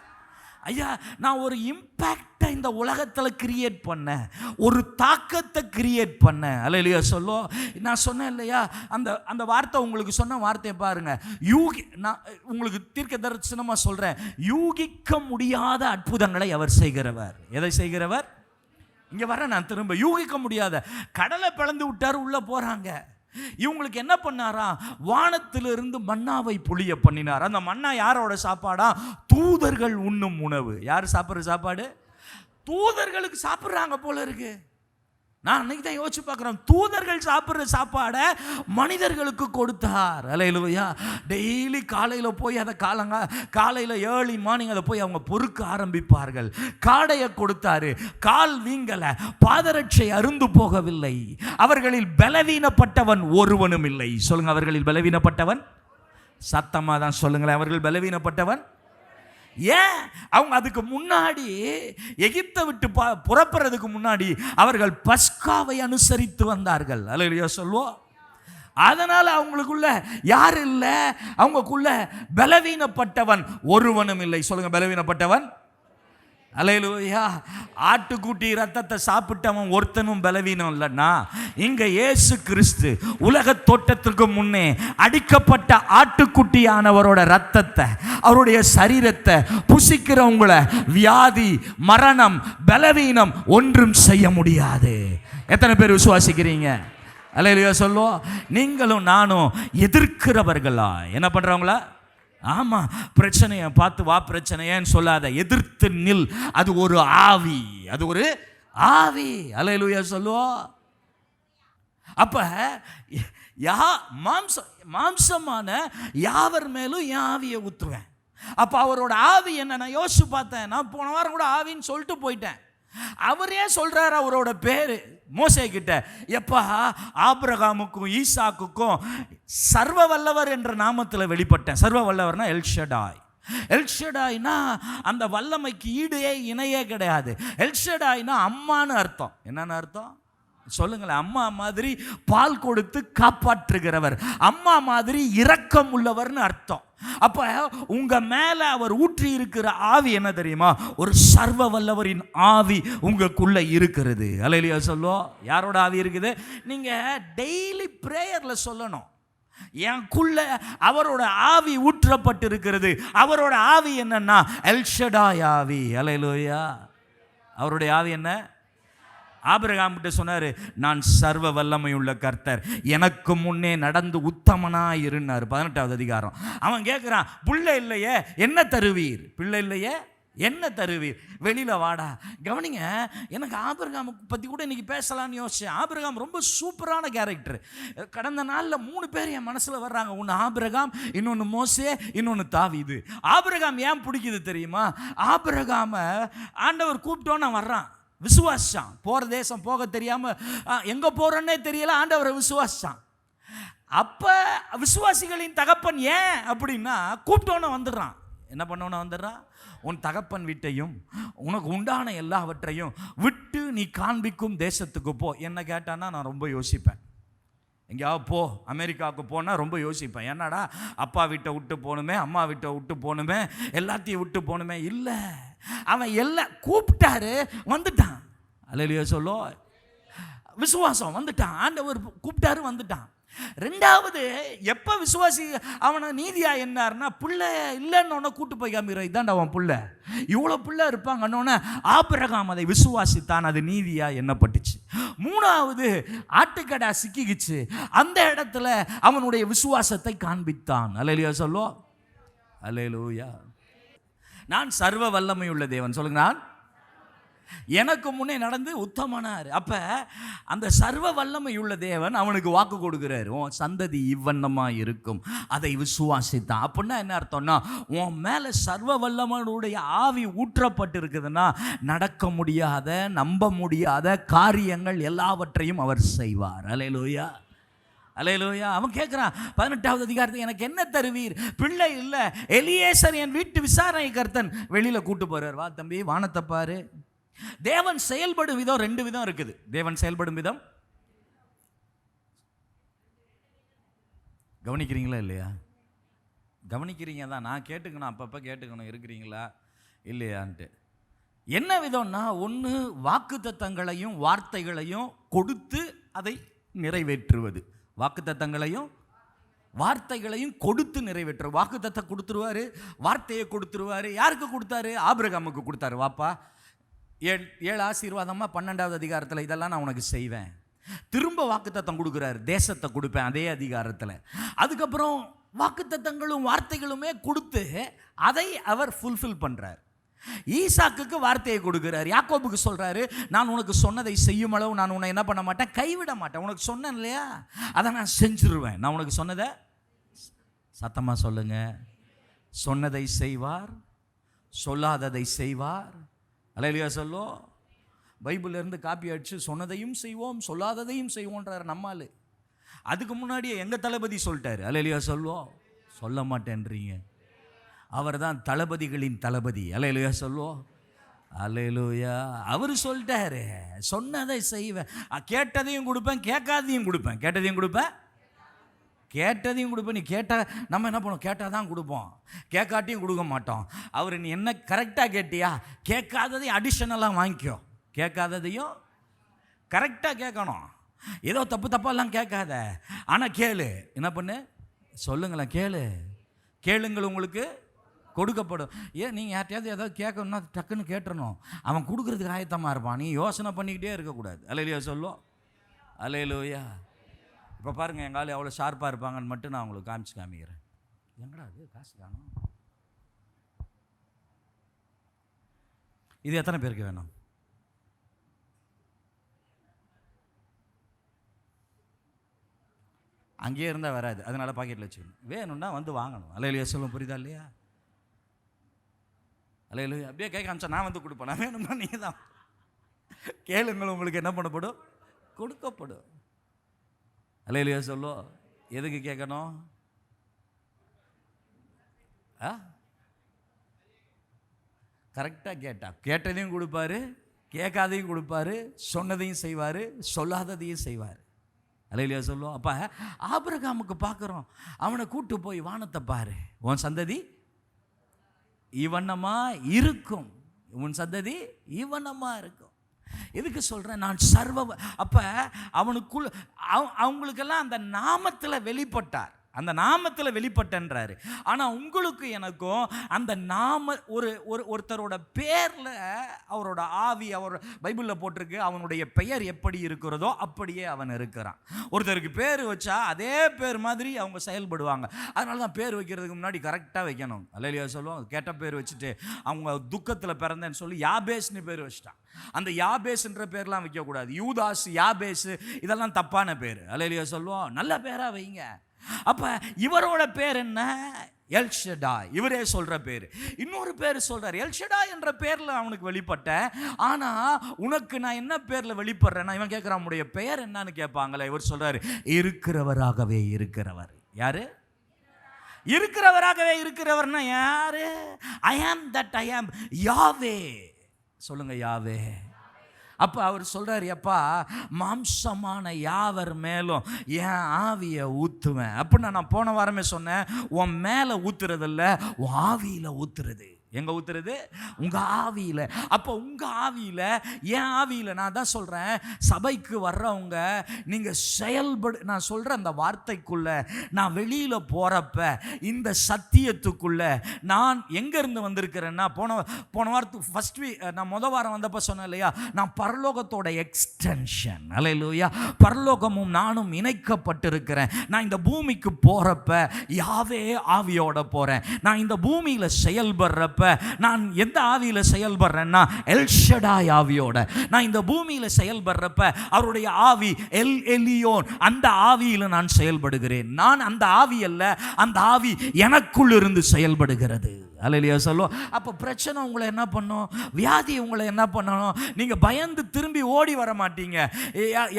ஐயா, நான் ஒரு இம்பேக்டை இந்த உலகத்தில் கிரியேட் பண்ணேன், ஒரு தாக்கத்தை கிரியேட் பண்ணேன். அல்லேலூயா சொல்லும். நான் சொன்னேன் இல்லையா, அந்த வார்த்தை உங்களுக்கு சொன்ன வார்த்தையை பாருங்க. நான் உங்களுக்கு தீர்க்க தரிசனமாக சொல்கிறேன், யூகிக்க முடியாத அற்புதங்களை அவர் செய்கிறவர். எதை செய்கிறவர்? இங்கே வர நான் திரும்ப யூகிக்க முடியாத. கடலை பிளந்து விட்டார், உள்ளே போகிறாங்க. இவங்களுக்கு என்ன பண்ணாரா? வானத்திலிருந்து மன்னாவை பொழிய பண்ணினார். அந்த மன்னா யாரோட சாப்பாடா? தூதர்கள் உண்ணும் உணவு. யார் சாப்பிட்ற சாப்பாடு? தூதர்களுக்கு சாப்பிட்றாங்க போல இருக்கு. நான் அன்னைக்கு தான் யோசிச்சு பார்க்குறேன், தூதர்கள் சாப்பிட்ற சாப்பாடை மனிதர்களுக்கு கொடுத்தார். அல்லேலூயா. டெய்லி காலையில் போய் அதை காலையில் ஏர்லி மார்னிங் அதை போய் அவங்க பொறுக்க ஆரம்பிப்பார்கள். காடையை கொடுத்தாரு, கால் வீங்கலை, பாதரட்சை அருந்து போகவில்லை. அவர்களில் பலவீனப்பட்டவன் ஒருவனும் இல்லை. சொல்லுங்க, அவர்களில் பலவீனப்பட்டவன். சத்தமாக தான் சொல்லுங்களேன், அவர்கள் பலவீனப்பட்டவன். ஏன்? அவங்க அதுக்கு முன்னாடி, எகிப்தை விட்டு புறப்படுறதுக்கு முன்னாடி அவர்கள் பஸ்காவை அனுசரித்து வந்தார்கள். அல்லேலூயா சொல்லுவோம். அதனால அவங்களுக்குள்ள யார் இல்லை, அவங்களுக்குள்ள பலவீனப்பட்டவன் ஒருவனும் இல்லை. சொல்லுங்க, பலவீனப்பட்டவன். அல்லேலூயா. ஆட்டுக்குட்டி ரத்தத்தை சாப்பிட்டவன் ஒருத்தனும் பலவீனம் இல்லைன்னா, இங்க இயேசு கிறிஸ்து உலக தோட்டத்திற்கு முன்னே அடிக்கப்பட்ட ஆட்டுக்குட்டியானவரோட ரத்தத்தை, அவருடைய சரீரத்தை புசிக்கிறவங்களை வியாதி, மரணம், பலவீனம் ஒன்றும் செய்ய முடியாது. எத்தனை பேர் விசுவாசிக்கிறீங்க? அல்லேலூயா சொல்லுவோம். நீங்களும் நானும் எதிர்க்கிறவர்களா? என்ன பண்றவங்களா? ஆமா, பிரச்சனையை பார்த்து வா பிரச்சனையன்னு சொல்லாத, எதிர்த்து நில். அது ஒரு ஆவி, அது ஒரு ஆவி. அல்லேலூயா சொல்லுவோம். அப்ப மாம்சமான யாவர் மேலும் என் ஆவியை ஊற்றுவேன். அப்ப அவரோட ஆவி என்ன நான் யோசிச்சு பார்த்தேன். நான் போன வாரம் கூட ஆவின்னு சொல்லிட்டு போயிட்டேன். அவரே சொல்றாரு அவரோட பேரு மோசே கிட்ட, எப்பா ஆபிரகாமுக்கும் ஈசாக்குக்கும் சர்வ வல்லவர் என்ற நாமத்தில் வெளிப்பட்டேன். சர்வ வல்லவர்னா எல்ஷடாய். எல்ஷடாய்னா அந்த வல்லமைக்கு ஈடே இணையே கிடையாது. எல்ஷடாய்னா அம்மான்னு அர்த்தம். என்னன்னு அர்த்தம் சொல்லுங்களேன்? அம்மா மாதிரி பால் கொடுத்து காப்பாற்றுகிறவர், அம்மா மாதிரி இரக்கம் உள்ளவர்னு அர்த்தம். அப்ப உங்க மேல அவர் ஊற்றி இருக்கிற ஆவி என்ன தெரியுமா? ஒரு சர்வ வல்லவரின் ஆவி உங்களுக்குள்ள இருக்கிறது. அல்லேலூயா சொல்லுவோம். யாரோட ஆவி இருக்குது? நீங்க டெய்லி பிரேயர்ல சொல்லணும், எனக்குள்ள அவரோட ஆவி ஊற்றப்பட்டு இருக்கிறது. அவரோட ஆவி என்னன்னா எல்ஷடாய் ஆவி. அல்லேலூயா. அவருடைய ஆவி என்ன? ஆபிரகாம் கிட்ட சொன்னாரு, நான் சர்வ வல்லமை உள்ள கர்த்தர், எனக்கு முன்னே நடந்து உத்தமனாய் இருந்தார். 18வது அதிகாரம். அவன் கேட்கிறான், பிள்ளை இல்லையே என்ன தருவீர்? பிள்ளை இல்லையே என்ன தருவீர்? வெளியில வாடா. கவனிங்க, எனக்கு ஆபிரகாம் பத்தி கூட இன்னைக்கு பேசலாம்னு யோசிச்சேன். ஆபிரகாம் ரொம்ப சூப்பரான கேரக்டர். கடந்த நாளில் 3 பேர் என் மனசுல வர்றாங்க. ஒன்று ஆபிரகாம், இன்னொன்று மோசே, இன்னொன்று தாவீது. ஆபிரகாம் ஏன் பிடிக்குது தெரியுமா? ஆபிரகாம ஆண்டவர் கூப்பிட்டோன்னு வர்றான், விசுவாசான். போற தேசம் போக தெரியாம எங்க போறன்னே தெரியல, ஆண்டவரை விசுவாசான். அப்ப விசுவாசிகளின் தகப்பன் ஏன் அப்படின்னா கூப்பிட்டோன்னு வந்துடுறான். என்ன பண்ணோன்னு வந்துடுறான்? உன் தகப்பன் வீட்டையும் உனக்கு உண்டான எல்லாவற்றையும் விட்டு நீ காண்பிக்கும் தேசத்துக்கு போ. என்ன கேட்டான்னா நான் ரொம்ப யோசிப்பேன். எங்கேயாவது போ, அமெரிக்காவுக்கு போனால் ரொம்ப யோசிப்பேன். என்னடா அப்பா வீட்டை விட்டு போகணுமே, அம்மா வீட்டை விட்டு போகணுமே, எல்லாத்தையும் விட்டு போகணுமே. இல்லை, அவன் எல்லாம் கூப்பிட்டாரு, வந்துட்டான். அல்லேலூயா சொல்லோ. விசுவாசம் வந்துட்டான். ஆண்டவர் கூப்பிட்டாரு, வந்துட்டான். ரெண்டாவது, எப்போ விசுவாசி அவனை நீதியா என்னார்னா, பிள்ளை இல்லைன்னு கூட்டு போய் காமிக்கிற, இதாண்டா அவன் பிள்ளை, இவ்வளோ பிள்ளை இருப்பாங்கன்னு ஆபிரகாம் அதை விசுவாசித்தான், அது நீதியா எண்ணப்பட்டுச்சு. மூணாவது, ஆட்டுக்கடா சிக்கிக்குச்சு, அந்த இடத்துல அவனுடைய விசுவாசத்தை காண்பித்தான். அல்லேலூயா சொல்லோ. அல்லேலூயா. நான் சர்வ வல்லமை உள்ள தேவன். சொல்லுங்க, நான் எனக்கு முன்னே நடந்து உத்தமனார். அப்ப அந்த சர்வ வல்லமை உள்ள தேவன் அவனுக்கு வாக்கு கொடுக்கிறார், உன் சந்ததி இவ்வண்ணமா இருக்கும், அதை விசுவாசித்தான். அப்படின்னா என்ன அர்த்தம்னா, உன் மேல சர்வ வல்லமையுடைய ஆவி ஊற்றப்பட்டு இருக்குதுன்னா நடக்க முடியாத, நம்ப முடியாத காரியங்கள் எல்லாவற்றையும் அவர் செய்வார். அல்லேலூயா. அல்லேலூயா. அவன் கேட்குறான் 18வது அதிகாரத்தில், எனக்கு என்ன தருவீர்? பிள்ளை இல்லை. எலியேசர் என் வீட்டு விசாரணை கர்த்தன். வெளியில கூட்டு போறார். வா தம்பி, வானத்தை பாரு. தேவன் செயல்படும் விதம் 2 விதம் இருக்குது. தேவன் செயல்படும் விதம் கவனிக்கிறீங்களா இல்லையா? கவனிக்கிறீங்க தான். நான் கேட்டுக்கணும், அப்பப்போ கேட்டுக்கணும், இருக்கிறீங்களா இல்லையான்ட்டு. என்ன விதம்னா, ஒன்று வாக்குத்தத்தங்களையும் வார்த்தைகளையும் கொடுத்து அதை நிறைவேற்றுவது. வாக்குத்தத்தங்களையும் வார்த்தைகளையும் கொடுத்து நிறைவேற்று. வாக்குத்தத்தம் கொடுத்துருவாரு, வார்த்தையை கொடுத்துருவாரு. யாருக்கு கொடுத்தாரு? ஆபிரகாமுக்கு கொடுத்தாரு. வாப்பா 7 ஆசீர்வாதமாக 12வது அதிகாரத்தில் இதெல்லாம் நான் உனக்கு செய்வேன். திரும்ப வாக்குத்தத்தம் கொடுக்குறாரு, தேசத்தை கொடுப்பேன் அதே அதிகாரத்தில். அதுக்கப்புறம் வாக்குத்தத்தங்களும் வார்த்தைகளுமே கொடுத்து அதை அவர் ஃபுல்ஃபில் பண்ணுறார். ஈசாக்குக்கு வார்த்தையை கொடுக்கிறார். யாக்கோபுக்கு சொல்றாரு, நான் உனக்கு சொன்னதை செய்யும் அளவு நான் உன்னை என்ன பண்ண மாட்டேன், கைவிட மாட்டேன். உனக்கு சொன்னேன் இல்லையா, அதை நான் செஞ்சிருவேன். நான் உனக்கு சொன்னதை, சத்தமா சொல்லுங்க, சொன்னதை செய்வார், சொல்லாததை செய்வார். அல்லேலூயா சொல்லோ. பைபிள்ல இருந்து காப்பி அடிச்சு சொன்னதையும் செய்வோம், சொல்லாததையும் செய்வோன்றார் நம்மால். அதுக்கு முன்னாடியே எங்க தளபதி சொல்லிட்டாரு. அல்லேலூயா சொல்லுவோம். சொல்ல மாட்டேன்றீங்க, அவர் தான் தளபதிகளின் தளபதி. அல்லேலூயா சொல்லுவோம். அல்லேலூயா. அவர் சொல்லிட்டாரு, சொன்னதை செய்வேன், கேட்டதையும் கொடுப்பேன், கேட்காதையும் கொடுப்பேன். கேட்டதையும் கொடுப்பேன், கேட்டதையும் கொடுப்பேன். நீ கேட்டால் நம்ம என்ன பண்ணுவோம்? கேட்டால் தான் கொடுப்போம், கேட்காட்டியும் கொடுக்க மாட்டோம். அவர் நீ என்ன கரெக்டாக கேட்டியா, கேட்காததையும் அடிஷனலாக வாங்கிக்கோ. கேட்காததையும் கரெக்டாக கேட்கணும். ஏதோ தப்பாலாம் கேட்காத, ஆனால் கேளு. என்ன பண்ணு சொல்லுங்களேன், கேளுங்கள் உங்களுக்கு கொடுக்கப்படும். ஏன் நீங்கள் யார்ட்டையாவது ஏதாவது கேட்கணும்னா டக்குன்னு கேட்டுறணும். அவன் கொடுக்குறதுக்கு ஆயத்தமாக இருப்பான். நீ யோசனை பண்ணிக்கிட்டே இருக்கக்கூடாது. அல்லேலூயா சொல்லுவோம். அல்லேலூயா. இப்போ பாருங்கள், எங்கள் ஆள் எவ்வளோ ஷார்ப்பாக இருப்பாங்கன்னு மட்டும் நான் உங்களுக்கு காமிக்கிறேன். எங்கடா அது காசு காணும்? இது எத்தனை பேருக்கு வேணும்? அங்கேயே இருந்தால் வராது, அதனால பாக்கெட்டில் வச்சுக்கணும். வேணும்னா வந்து வாங்கணும். அல்லேலூயா சொல்லுவோம். புரியுதா இல்லையா? அல்லேலூயா. அப்படியே கேட்க ஆரம்பிச்சா நான் வந்து கொடுப்பேன். நான் வேணும்னா நீங்கள் தான் கேளுங்கள், உங்களுக்கு என்ன பண்ணப்படும்? கொடுக்கப்படும். அல்லேலூயா சொல்லுவோம். எதுக்கு கேட்கணும்? கரெக்டாக கேட்டதையும் கொடுப்பாரு, கேட்காதையும் கொடுப்பாரு, சொன்னதையும் செய்வார், சொல்லாததையும் செய்வார். அல்லேலூயா சொல்லுவோம். அப்போ ஆபிரகாமுக்கு பார்க்குறோம், அவனை கூட்டு போய் வானத்தை பாரு, உன் சந்ததி இவனமா இருக்கும், உன் சந்ததி இவனமா இருக்கும். எதுக்கு சொல்கிறேன்? நான் அப்போ அவனுக்குள் அவங்களுக்கெல்லாம் அந்த நாமத்தில் வெளிப்பட்டார், அந்த நாமத்தில் வெளிப்பட்டன்றாரு. ஆனால் உங்களுக்கு எனக்கும் அந்த நாம ஒருத்தரோட பேரில் அவரோட ஆவி, அவர் பைபிளில் போட்டிருக்கு, அவனுடைய பெயர் எப்படி இருக்கிறதோ அப்படியே அவன் இருக்கிறான். ஒருத்தருக்கு பேர் வச்சா அதே பேர் மாதிரி அவங்க செயல்படுவாங்க. அதனால தான் பேர் வைக்கிறதுக்கு முன்னாடி கரெக்டாக வைக்கணும். அல்லேலூயா சொல்லுவோம். கேட்ட பேர் வச்சுட்டு அவங்க துக்கத்தில் பிறந்தேன்னு சொல்லி யாபேஸ்னு பேர் வச்சுட்டான். அந்த யாபேஸ்ன்ற பேர்லாம் வைக்கக்கூடாது. யூதாஸ், யாபேஸ் இதெல்லாம் தப்பான பேர். அல்லேலூயா சொல்லுவோம். நல்ல பேராக வைங்க. அப்ப இவரோட பேர் என்ன? எல்ஷடாய். இவரே சொல்ற பேர். இன்னொரு பேர் சொல்றார், எல்ஷடாய் என்ற பேர்ல அவனுக்கு வெளிப்பட்ட. ஆனா உனக்கு நான் என்ன பேர்ல வெளிப்படுறேன்? இவன் கேட்கிறான், உடைய பெயர் என்னன்னு கேட்பாங்களே. இவர் சொல்றாரு, இருக்கிறவராகவே இருக்கிறவர். யாரு? இருக்கிறவராகவே இருக்கிறவர்னா யாரு? ஐ ஆம் தட் ஐ ஆம், யாவே. சொல்லுங்க, யாவே. அப்போ அவர் சொல்கிறார், எப்பா மாம்சமான யாவர் மேலும் என் ஆவியை ஊற்றுவேன். அப்படின்னா நான் போன வாரமே சொன்னேன், உன் மேலே ஊற்றுறதில்ல, உன் ஆவியில் ஊற்றுறது. எங்கே ஊற்றுறது? உங்கள் ஆவியில். அப்போ உங்கள் ஆவியில், என் ஆவியில். நான் தான் சொல்கிறேன், சபைக்கு வர்றவங்க நீங்கள் நான் சொல்கிற அந்த வார்த்தைக்குள்ளே, நான் வெளியில் போகிறப்ப இந்த சத்தியத்துக்குள்ளே நான் எங்கேருந்து வந்திருக்கிறேன்னா, போன வாரத்துக்கு ஃபஸ்ட் நான் வாரம் வந்தப்போ சொன்னேன் இல்லையா, நான் பரலோகத்தோட எக்ஸ்டென்ஷன். அல்லேலூயா. பரலோகமும் நானும் இணைக்கப்பட்டிருக்கிறேன். நான் இந்த பூமிக்கு போகிறப்ப யாவே ஆவியோட போகிறேன். நான் இந்த பூமியில் செயல்படுறப்ப நான் எந்த ஆவியில செயல்படுறேன்னா எல்ஷடாய் ஆவியோட. நான் இந்த பூமியில செயல்படுறப்ப அவருடைய ஆவி எல் எலியோன், அந்த ஆவியில நான் செயல்படுகிறேன். நான் அந்த ஆவி அல்ல, அந்த ஆவி எனக்குள் இருந்து செயல்படுகிறது. அல்லேலூயா சொல்லுவோம். அப்போ பிரச்சனை உங்களை என்ன பண்ணும்? வியாதி உங்களை என்ன பண்ணணும்? நீங்கள் பயந்து திரும்பி ஓடி வர மாட்டீங்க.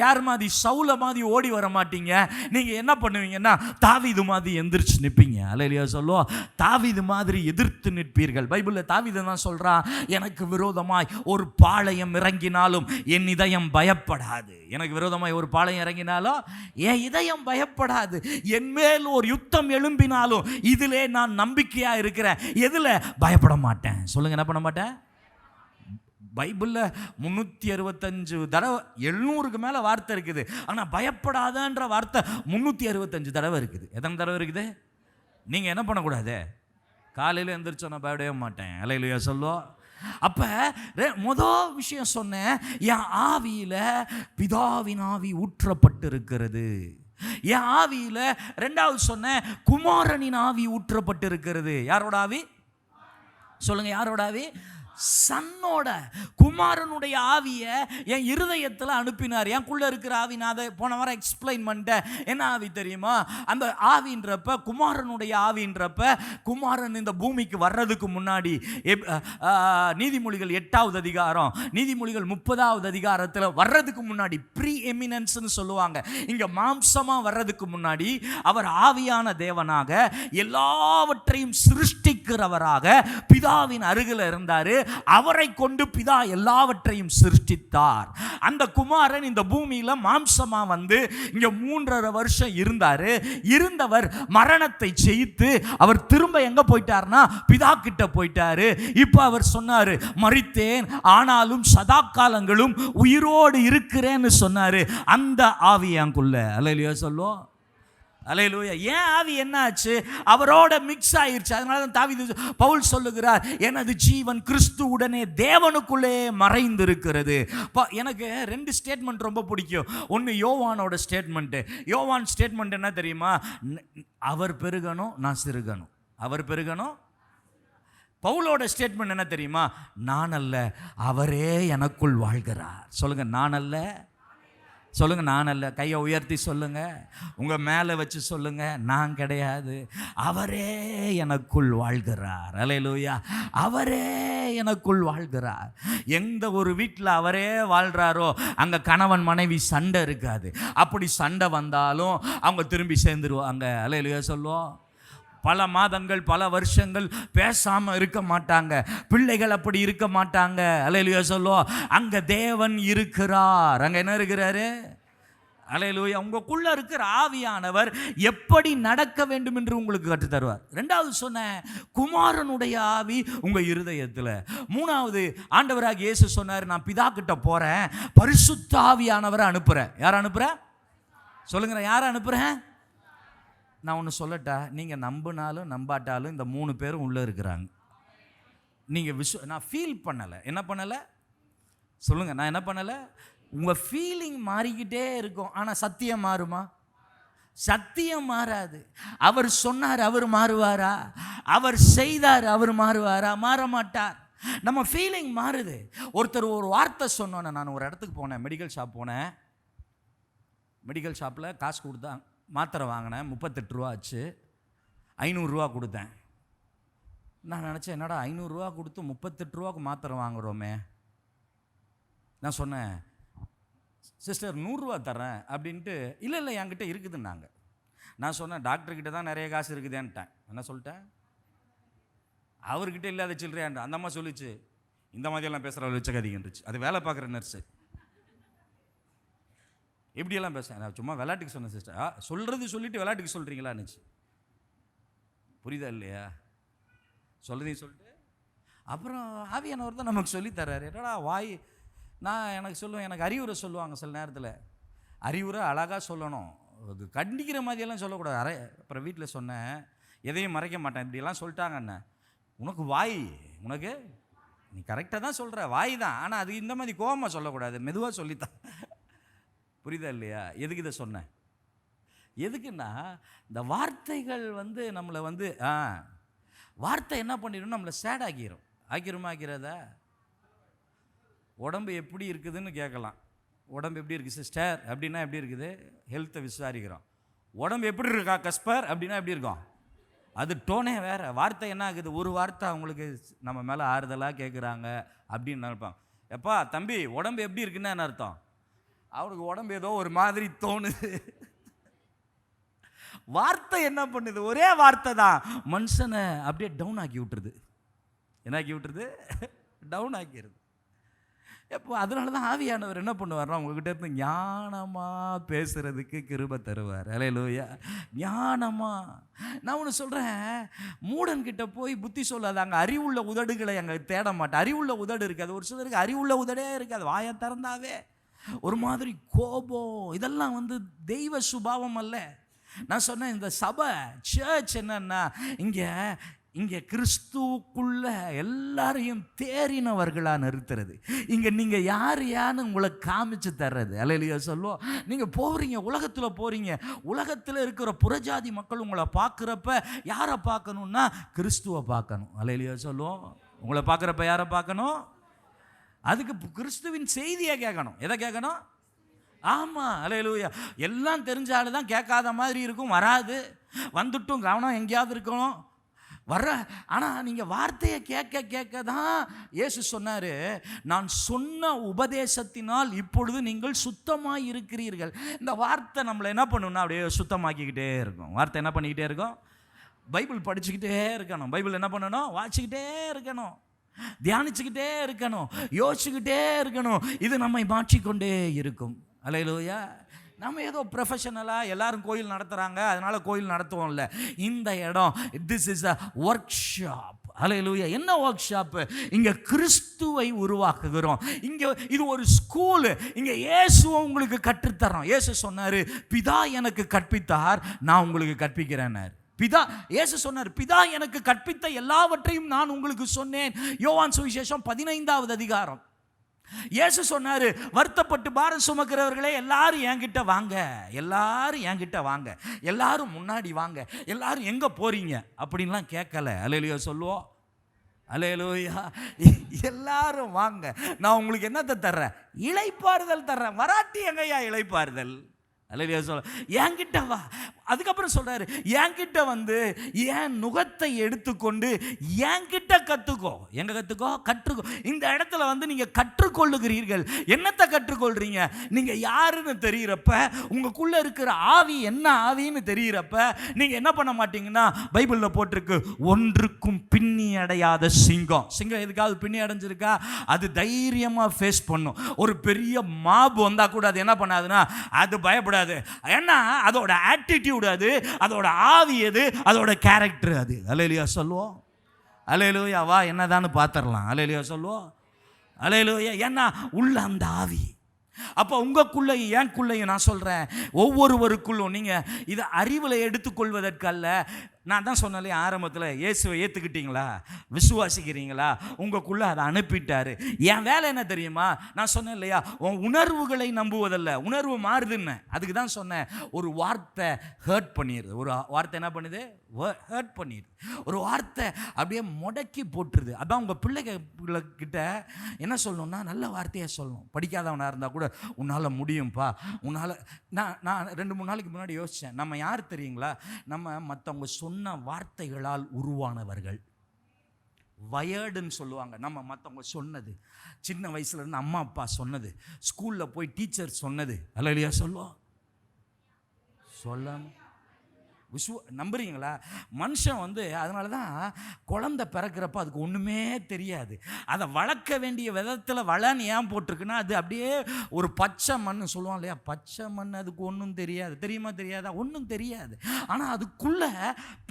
யார் மாதிரி? சவுல மாதிரி ஓடி வர மாட்டீங்க. நீங்கள் என்ன பண்ணுவீங்கன்னா தாவீது மாதிரி எந்திரிச்சு நிற்பீங்க. அல்லேலூயா சொல்லுவோம். தாவீது மாதிரி எதிர்த்து நிற்பீர்கள். பைபிளில் தாவீது தான் சொல்கிறான், எனக்கு விரோதமாய் ஒரு பாளையம் இறங்கினாலும் என் இதயம் பயப்படாது. எனக்கு விரோதமாய் ஒரு பாளையம் இறங்கினாலும் என் இதயம் பயப்படாது. என் மேல் ஒரு யுத்தம் எழும்பினாலும் இதிலே நான் நம்பிக்கையா இருக்கிறேன். எதுல? பயப்பட மாட்டேன். சொல்லுங்க, என்ன பண்ண மாட்டேன்? பைபிளில் 365 தடவை, 700க்கு மேலே வார்த்தை இருக்குது. ஆனால் பயப்படாதன்ற வார்த்தை 365 தடவை இருக்குது. எத்தனை தடவை இருக்குது? நீங்கள் என்ன பண்ணக்கூடாது? காலையில் எந்திரிச்சோம், நான் பயப்படவே மாட்டேன். அல்லேலூயா சொல்லுவோம். அப்போ முதல் விஷயம் சொன்னேன், என் ஆவியில் பிதாவின் ஆவி ஊற்றப்பட்டிருக்கிறது. என் ஆவியில் ரெண்டாவது சொன்னேன், குமாரனின் ஆவி ஊற்றப்பட்டிருக்கிறது. யாரோட ஆவி? சொல்லுங்க, யாரோட ஆவி? சன்னோட, குமாரனுடைய ஆவியை என் இருதயத்தில் அனுப்பினார். எனக்குள்ளே இருக்கிற ஆவி, நான் அதை போன வாரம் எக்ஸ்பிளைன் பண்ணிட்டேன். என்ன ஆவி தெரியுமா? அந்த ஆவின்றப்ப, குமாரனுடைய ஆவின்றப்ப, குமாரன் இந்த பூமிக்கு வர்றதுக்கு முன்னாடி நீதிமொழிகள் 8வது அதிகாரம், நீதிமொழிகள் 30வது அதிகாரத்தில் வர்றதுக்கு முன்னாடி ப்ரீ எமினன்ஸ்னு சொல்லுவாங்க. இங்கே மாம்சமாக வர்றதுக்கு முன்னாடி அவர் ஆவியான தேவனாக எல்லாவற்றையும் சிருஷ்டிக்கிறவராக பிதாவின் அருகில் இருந்தார். அவரை கொண்டு பிதா எல்லாவற்றையும் சிருஷ்டித்தார். அந்த குமாரன் இந்த பூமியில மாம்சமா வந்து இங்க 3.5 வருஷம் இருந்தாரு. இருந்தவர் மரணத்தை ஜெயித்து அவர் திரும்ப எங்க போயிட்டார்னா பிதா கிட்ட போயிட்டாரு. இப்ப அவர் சொன்னாரு, மரித்தேன் ஆனாலும் சதா காலங்களும் உயிரோடு இருக்கிறேன்னு சொன்னாரு. அந்த ஆவி எனக்குள்ள. அல்லேலூயா சொல்லுவோம். அல்லேலூயா. ஏன் ஆவி என்ன ஆச்சு? அவரோட மிக்ஸ் ஆயிருச்சு. அதனால தான் தாவீது பவுல் சொல்லுகிறார், எனது ஜீவன் கிறிஸ்துவுடனே தேவனுக்குள்ளே மறைந்திருக்கிறது. எனக்கு 2 ஸ்டேட்மெண்ட் ரொம்ப பிடிக்கும். ஒன்று யோவானோட ஸ்டேட்மெண்ட்டு. யோவான் ஸ்டேட்மெண்ட் என்ன தெரியுமா? அவர் பெருகணும், நான் சிறுகணும். அவர் பெருகணும். பவுலோட ஸ்டேட்மெண்ட் என்ன தெரியுமா? நான் அல்ல, அவரே எனக்குள் வாழ்கிறார். சொல்லுங்க, நான் அல்ல. சொல்லுங்க, நான் அல்ல. கையை உயர்த்தி சொல்லுங்க, உங்க மேலே வச்சு சொல்லுங்க, நான் கிடையாது, அவரே எனக்குள் வாழ்கிறார். அல்லேலூயா. அவரே எனக்குள் வாழ்கிறார். எந்த ஒரு வீட்டில் அவரே வாழ்றாரோ அங்கே கணவன் மனைவி சண்டை இருக்காது. அப்படி சண்டை வந்தாலும் அவங்க திரும்பி சேர்ந்துருவாங்க. அல்லேலூயா சொல்லுவோம். பல மாதங்கள் பல வருஷங்கள் பேசாம இருக்க மாட்டாங்க. பிள்ளைகள் அப்படி இருக்க மாட்டாங்க. அல்லேலூயா சொல்லுவோம். அங்க தேவன் இருக்கிறார். அங்க என்ன இருக்கிறாரு? அல்லேலூயா. உங்களுக்குள்ள இருக்கிற ஆவியானவர் எப்படி நடக்க வேண்டும் என்று உங்களுக்கு கற்றுத் தருவார். 2வது சொன்ன குமாரனுடைய ஆவி உங்க இருதயத்தில். 3வது ஆண்டவராக இயேசு சொன்னார், நான் பிதா கிட்ட போறேன், பரிசுத்த ஆவியானவரை அனுப்புறேன். யார் அனுப்புறேன்? சொல்லுங்க, யாரை அனுப்புறேன்? நான் ஒன்று சொல்லட்டா, நீங்கள் நம்பினாலும் நம்பாட்டாலும் இந்த 3 பேரும் உள்ளே இருக்கிறாங்க. நீங்கள் நான் ஃபீல் பண்ணலை. என்ன பண்ணலை? சொல்லுங்கள், நான் என்ன பண்ணலை? உங்கள் ஃபீலிங் மாறிக்கிட்டே இருக்கும். ஆனால் சத்தியம் மாறுமா? சத்தியம் மாறாது. அவர் சொன்னார், அவர் மாறுவாரா? அவர் செய்தார், அவர் மாறுவாரா? மாற மாட்டார். நம்ம ஃபீலிங் மாறுது. ஒருத்தர் ஒரு வார்த்தை சொன்னோன்னே, நான் ஒரு இடத்துக்கு போனேன், மெடிக்கல் ஷாப் போனேன். மெடிக்கல் ஷாப்பில் காசு கொடுத்தாங்க, மாத்திரை வாங்கினேன். 38 ரூபா ஆச்சு. 500 ரூபா கொடுத்தேன். நான் நினச்சேன், என்னடா 500 ரூபா கொடுத்து 38 ரூபாய்க்கு மாத்திரை வாங்குகிறோமே. நான் சொன்னேன், சிஸ்டர் 100 ரூபா தரேன் அப்படின்ட்டு. இல்லை என்கிட்ட இருக்குதுன்னாங்க. நான் சொன்னேன், டாக்டர்கிட்ட தான் நிறைய காசு இருக்குதேன்ட்டேன். என்ன சொல்லிட்டேன்? அவர்கிட்ட இல்லாத சில்லறையான். அந்த அம்மா சொல்லிச்சு, இந்த மாதிரியெல்லாம் பேசுகிற வச்சகதிகன்றுச்சு. அது வேலை பார்க்குற நர்ஸு. எப்படியெல்லாம் பேசுகிறேன், நான் சும்மா விளையாட்டுக்கு சொன்னேன் சிஸ்டர். சொல்கிறது சொல்லிவிட்டு விளையாட்டுக்கு சொல்கிறீங்களான்னுச்சு. புரியுதா இல்லையா? சொல்கிறதையும் சொல்லிட்டு அப்புறம் ஆவியானவர் தான் நமக்கு சொல்லித்தர்றாரு. என்னடா வாய், நான் எனக்கு சொல்லுவேன், எனக்கு அறிவுரை சொல்லுவாங்க சில நேரத்தில். அறிவுரை அழகாக சொல்லணும், அது கண்டிக்கிற மாதிரியெல்லாம் சொல்லக்கூடாது. அப்புறம் வீட்டில் சொன்னேன், எதையும் மறைக்க மாட்டேன். இப்படியெல்லாம் சொல்லிட்டாங்கண்ணே, உனக்கு வாய், உனக்கு நீ கரெக்டாக தான் சொல்கிற, வாய் தான், ஆனால் அது இந்த மாதிரி கோபமாக சொல்லக்கூடாது, மெதுவாக சொல்லித்தான். புரியுதா இல்லையா? எதுக்கு இதை சொன்னேன்? எதுக்குன்னா, இந்த வார்த்தைகள் வந்து நம்மளை வந்து வார்த்தை என்ன பண்ணிடும், நம்மளை சேட் ஆக்கிரும். ஆக்கிறதா? உடம்பு எப்படி இருக்குதுன்னு கேட்கலாம். உடம்பு எப்படி இருக்குது சிஸ்டர் அப்படின்னா எப்படி இருக்குது? ஹெல்த்தை விசாரிக்கிறோம். உடம்பு எப்படி இருக்கா கஸ்பர் அப்படின்னா எப்படி இருக்கும்? அது டோனே வேறு. வார்த்தை என்ன ஆகுது? ஒரு வார்த்தை அவங்களுக்கு நம்ம மேலே ஆறுதலாக கேட்குறாங்க அப்படின்னு நினைப்பாங்க. எப்பா தம்பி உடம்பு எப்படி இருக்குன்னு என்ன அர்த்தம்? அவனுக்கு உடம்பு ஏதோ ஒரு மாதிரி தோணுது. வார்த்தை என்ன பண்ணுது? ஒரே வார்த்தை தான் மனுஷனை அப்படியே டவுன் ஆக்கி விட்டுருது. என்ன ஆக்கி விட்டுருது? டவுன் ஆக்கிடுது. எப்போ அதனால தான் ஆவியானவர் என்ன பண்ணுவார்னா, உங்ககிட்ட இருந்து ஞானமாக பேசுகிறதுக்கு கிருபை தருவார். அல்லேலூயா. ஞானமாக. நான் ஒன்று சொல்கிறேன், மூடன்கிட்ட போய் புத்தி சொல்லாத. அங்கே அறிவுள்ள உதடுகளை அங்கே தேட மாட்டேன். அறிவுள்ள உதடு இருக்காது. ஒரு சிலருக்கு அறிவுள்ள உதடே இருக்காது. வாயை திறந்தாவே ஒரு மாதிரி கோபம். இதெல்லாம் வந்து தெய்வ சுபாவம் அல்ல. நான் சொன்னேன், இந்த சபை சர்ச் என்னன்னா, இங்கே கிறிஸ்துவுக்குள்ள எல்லாரையும் தேறினவர்களாக நிறுத்துறது. இங்கே நீங்கள் யாருன்னு உங்களை காமிச்சு தர்றது. அல்லேலூயா சொல்லுவோம். நீங்கள் போகிறீங்க, உலகத்தில் போகிறீங்க, உலகத்தில் இருக்கிற புறஜாதி மக்கள் உங்களை பார்க்குறப்ப யாரை பார்க்கணுன்னா கிறிஸ்துவை பார்க்கணும். அல்லேலூயா சொல்லுவோம். உங்களை பார்க்குறப்ப யாரை பார்க்கணும்? அதுக்கு கிறிஸ்துவின் செய்தியை கேட்கணும். எதை கேட்கணும்? ஆமாம். அல்லேலூயா. எல்லாம் தெரிஞ்சாலும் தான் கேட்காத மாதிரி இருக்கும், வராது. வந்துட்டும் கவனம் எங்கேயாவது இருக்கணும், வர்ற. ஆனால் நீங்கள் வார்த்தையை கேட்க தான் இயேசு சொன்னார், நான் சொன்ன உபதேசத்தினால் இப்பொழுது நீங்கள் சுத்தமாக இருக்கிறீர்கள். இந்த வார்த்தை நம்மளை என்ன பண்ணணும்னா அப்படியே சுத்தமாக்கிக்கிட்டே இருக்கும். வார்த்தை என்ன பண்ணிக்கிட்டே இருக்கும்? பைபிள் படிச்சுக்கிட்டே இருக்கணும். பைபிள் என்ன பண்ணணும்? வாசிக்கிட்டே இருக்கணும். தியானிச்சுக்கிட்டே இருக்கணும், யோசிச்சுக்கிட்டே இருக்கணும். இது நம்மை மாற்றிக்கொண்டே இருக்கும். அல்லேலூயா. நம்ம ஏதோ ப்ரொஃபஷனலாக எல்லாரும் கோயில் நடத்துகிறாங்க அதனால கோயில் நடத்துவோம் இல்லை. இந்த இடம் this is a workshop. Hallelujah. என்ன ஒர்க் ஷாப்பு? இங்கே கிறிஸ்துவை உருவாக்குகிறோம். இங்கே இது ஒரு ஸ்கூலு. இங்கே இயேசுவை உங்களுக்கு கற்றுத்தரோம். இயேசு சொன்னார், பிதா எனக்கு கற்பித்தார், நான் உங்களுக்கு கற்பிக்கிறேன்னார். பிதா இயேசு சொன்னார், பிதா எனக்கு கற்பித்த எல்லாவற்றையும் நான் உங்களுக்கு சொன்னேன். யோவான் சுவிசேஷம் 15வது அதிகாரம். இயேசு சொன்னார், வருத்தப்பட்டு பாரம் சுமக்கிறவர்களே எல்லாரும் என்கிட்ட வாங்க, எல்லாரும் என்கிட்ட வாங்க, எல்லாரும் முன்னாடி வாங்க, எல்லாரும் எங்கே போறீங்க அப்படின்லாம் கேட்கல. அல்லேலூயா சொல்லுவோம். அல்லேலூயா. எல்லாரும் வாங்க, நான் உங்களுக்கு என்னத்தை தர்றேன்? இளைப்பாறுதல் தர்றேன். வராட்டி எங்கய்யா இளைப்பாறுதல்? அல்லேலூயா சொல்ல, என்கிட்ட வா. அதுக்கப்புறம் சொல்றாரு, என்கிட்ட வந்து என் நுகத்தை எடுத்துக்கொண்டு என்கிட்ட கற்றுக்கோ. எங்க கற்றுக்கோ? கற்றுக்கோ. இந்த இடத்துல வந்து நீங்கள் கற்றுக்கொள்ளுகிறீர்கள். என்னத்தை கற்றுக்கொள்றீங்க? நீங்கள் யாருன்னு தெரிகிறப்ப, உங்களுக்குள்ளே இருக்கிற ஆவி என்ன ஆவின்னு தெரிகிறப்ப நீங்கள் என்ன பண்ண மாட்டீங்கன்னா, பைபிளில் போட்டிருக்கு, ஒன்றுக்கும் பின்னி அடையாத சிங்கம். சிங்கம் எதுக்காவது பின்னி அடைஞ்சிருக்கா? அது தைரியமாக ஃபேஸ் பண்ணும். ஒரு பெரிய மாபு வந்தால் கூட அது என்ன பண்ணாதுன்னா, அது பயப்படாது. ஏன்னா அதோட ஆட்டிடியூட் அது, அதோட ஆவி அது, அதோட கேரக்டர் அது. அல்லேலூயா சொல்லுவோம். அல்லேலூயா. வா என்னதான்னு பார்த்துடலாம். அல்லேலூயா சொல்லுவோம். அல்லேலூயா. ஏன்னா உள்ள அந்த ஆவி. அப்போ உங்களுக்குள்ளேயும் எனக்குள்ளேயும் நான் சொல்கிறேன், ஒவ்வொருவருக்குள்ளும் நீங்கள் இதை அறிவில் எடுத்துக்கொள்வதற்கு அல்ல. நான் தான் சொன்னாலே ஆரம்பத்தில், இயேசுவை ஏற்றுக்கிட்டீங்களா, விசுவாசிக்கிறீங்களா, உங்களுக்குள்ளே அதை அனுப்பிட்டாரு. என் வேலை என்ன தெரியுமா? நான் சொன்னேன் இல்லையா, உன் உணர்வுகளை நம்புவதல்ல. உணர்வு மாறுதுன்னு அதுக்கு தான் சொன்னேன். ஒரு வார்த்தை ஹர்ட் பண்ணிடுது. ஒரு வார்த்தை என்ன பண்ணுது? ஹர்ட் பண்ணிடுது. ஒரு வார்த்தை அப்படியே முடக்கி போட்டுருது. அதான் உங்கள் பிள்ளைகிட்ட என்ன சொல்லணும்னா, நல்ல வார்த்தையாக சொல்லணும். படிக்காதவனாக இருந்தால் கூட, உன்னால் முடியும்ப்பா, உன்னால். நான் 2-3 நாளைக்கு முன்னாடி யோசித்தேன், நம்ம யார் தெரியுங்களா? நம்ம மற்றவங்க சொன்ன வார்த்தைகளால் உருவானவர்கள். வயர்டுன்னு சொல்லுவாங்க. நம்ம மற்றவங்க சொன்னது, சின்ன வயசுல இருந்து அம்மா அப்பா சொன்னது, ஸ்கூலில் போய் டீச்சர் சொன்னது. அல்லேலூயா சொல்லுவோம். சொல்லாம நம்புறீங்களா? மனுஷன் வந்து அதனால தான் குழந்தை பிறக்கிறப்ப அதுக்கு ஒன்றுமே தெரியாது. அதை வளர்க்க வேண்டிய விதத்தில் வளன்னு ஏன் போட்டிருக்குன்னா, அது அப்படியே ஒரு பச்சை மண் சொல்லுவான் இல்லையா, பச்சை மண். அதுக்கு ஒன்றும் தெரியாது. தெரியுமா? தெரியாதா? ஒன்றும் தெரியாது. ஆனால் அதுக்குள்ளே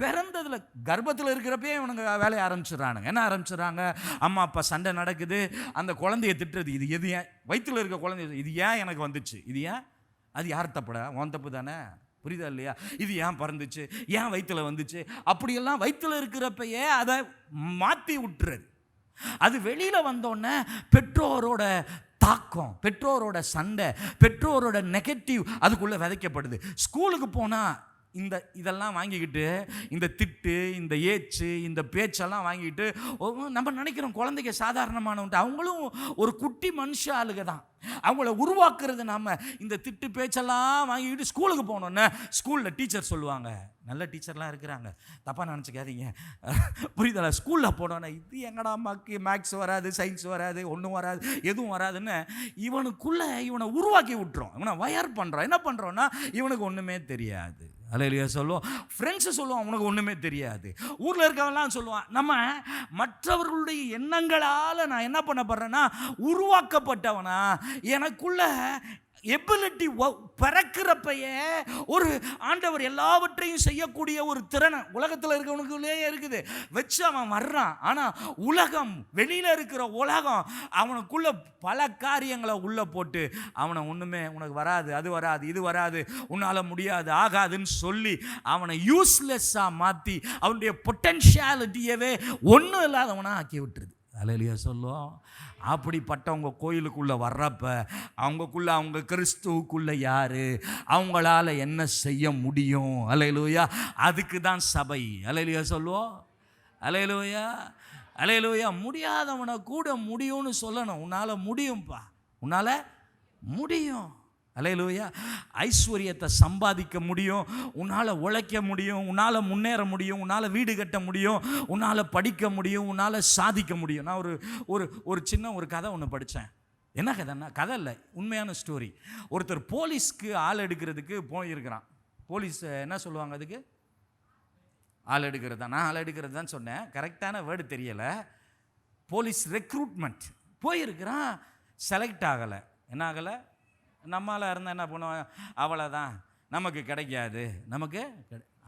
பிறந்ததில், கர்ப்பத்தில் இருக்கிறப்பே இவனுங்க வேலையை ஆரம்பிச்சிடறானுங்க. என்ன ஆரம்பிச்சிடறாங்க? அம்மா அப்பா சண்டை நடக்குது, அந்த குழந்தைய திட்டுறது. இது எது ஏன் வயிற்றில் இருக்க குழந்தை, இது ஏன் எனக்கு வந்துச்சு? இது ஏன்? அது யார் தப்புடா? உன் தப்பு தானே. புரியுதா இல்லையா? இது ஏன் பறந்துச்சு, ஏன் வயிற்றுல வந்துச்சு, அப்படியெல்லாம் வயிற்றுல இருக்கிறப்பயே அதை மாற்றி விட்டுறது. அது வெளியில் வந்தோடனே பெற்றோரோட தாக்கம், பெற்றோரோட சண்டை, பெற்றோரோட நெகட்டிவ் அதுக்குள்ளே விதைக்கப்படுது. ஸ்கூலுக்கு போனால் இதெல்லாம் வாங்கிக்கிட்டு, இந்த திட்டு, இந்த ஏச்சு, இந்த பேச்செல்லாம் வாங்கிட்டு நம்ம நினைக்கிறோம் குழந்தைங்க சாதாரணமானவன்ட்டு. அவங்களும் ஒரு குட்டி மனுஷ ஆளுக தான். அவங்கள உருவாக்குறது நாம. இந்த திட்டு பேச்செல்லாம் வாங்கிக்கிட்டு ஸ்கூலுக்கு போனோன்னே, ஸ்கூலில் டீச்சர் சொல்லுவாங்க, நல்ல டீச்சர்லாம் இருக்கிறாங்க, தப்பாக நினச்சிக்காதீங்க, புரியுதா? ஸ்கூலில் போனோன்னே, இது எங்கடா அம்மாக்கு மேக்ஸ் வராது, சயின்ஸ் வராது, ஒன்றும் வராது, எதுவும் வராதுன்னு இவனுக்குள்ளே இவனை உருவாக்கி விட்டுறோம். இவனை வயர் பண்ணுறோம். என்ன பண்ணுறோன்னா, இவனுக்கு ஒன்றுமே தெரியாது. அல்லேலூயா சொல்லுவோம். ஃப்ரெண்ட்ஸு சொல்லுவான், உனக்கு ஒன்றுமே தெரியாது. ஊரில் இருக்கவெல்லாம் சொல்லுவான். நம்ம மற்றவர்களுடைய எண்ணங்களால் நான் என்ன பண்ணப்படுறேன்னா, உருவாக்கப்பட்டவனா, எனக்குள்ள எபிலிட்டி பிறக்கிறப்பையே ஒரு ஆண்டவர் எல்லாவற்றையும் செய்யக்கூடிய ஒரு திறனை உலகத்தில் இருக்கிறவனுக்குள்ளே இருக்குது. வச்சு அவன் வர்றான். ஆனால் உலகம், வெளியில் இருக்கிற உலகம் அவனுக்குள்ள பல காரியங்களை உள்ளே போட்டு அவனை ஒன்றுமே உனக்கு வராது, அது வராது, இது வராது, உன்னால் முடியாது, ஆகாதுன்னு சொல்லி அவனை யூஸ்லெஸ்ஸாக மாற்றி அவனுடைய பொட்டென்ஷியாலிட்டியவே ஒன்றும் இல்லாதவனாக ஆக்கி விட்டுருது. அல்லேலூயா சொல்லுவோம். அப்படிப்பட்டவங்க கோயிலுக்குள்ளே வர்றப்ப அவங்கக்குள்ள, அவங்க கிறிஸ்துவுக்குள்ளே யார், அவங்களால என்ன செய்ய முடியும்? அல்லேலூயா. அதுக்கு தான் சபை. அல்லேலூயா சொல்லுவோம். அல்லேலூயா. அல்லேலூயா. முடியாதவனை கூட முடியும்னு சொல்லணும். உன்னால் முடியும்ப்பா, உன்னால் முடியும். அல்லேலூயா. ஐஸ்வர்யத்தை சம்பாதிக்க முடியும், உன்னால் உழைக்க முடியும், உன்னால் முன்னேற முடியும், உன்னால் வீடு கட்ட முடியும், உன்னால் படிக்க முடியும், உன்னால் சாதிக்க முடியும். நான் ஒரு சின்ன ஒரு கதை ஒன்று படித்தேன். என்ன கதைன்னா, கதை இல்லை, உண்மையான ஸ்டோரி. ஒருத்தர் போலீஸ்க்கு ஆள் எடுக்கிறதுக்கு போயிருக்கிறான். போலீஸ் என்ன சொல்லுவாங்க அதுக்கு? ஆள் எடுக்கிறது தான். நான் ஆள் எடுக்கிறது தான் சொன்னேன், கரெக்டான வேர்டு தெரியலை. போலீஸ் ரெக்ரூட்மெண்ட் போயிருக்கிறான், செலக்ட் ஆகலை. என்ன ஆகலை? நம்மளால் இருந்தால் என்ன பண்ணுவான், அவ்வளோதான் நமக்கு கிடைக்காது, நமக்கு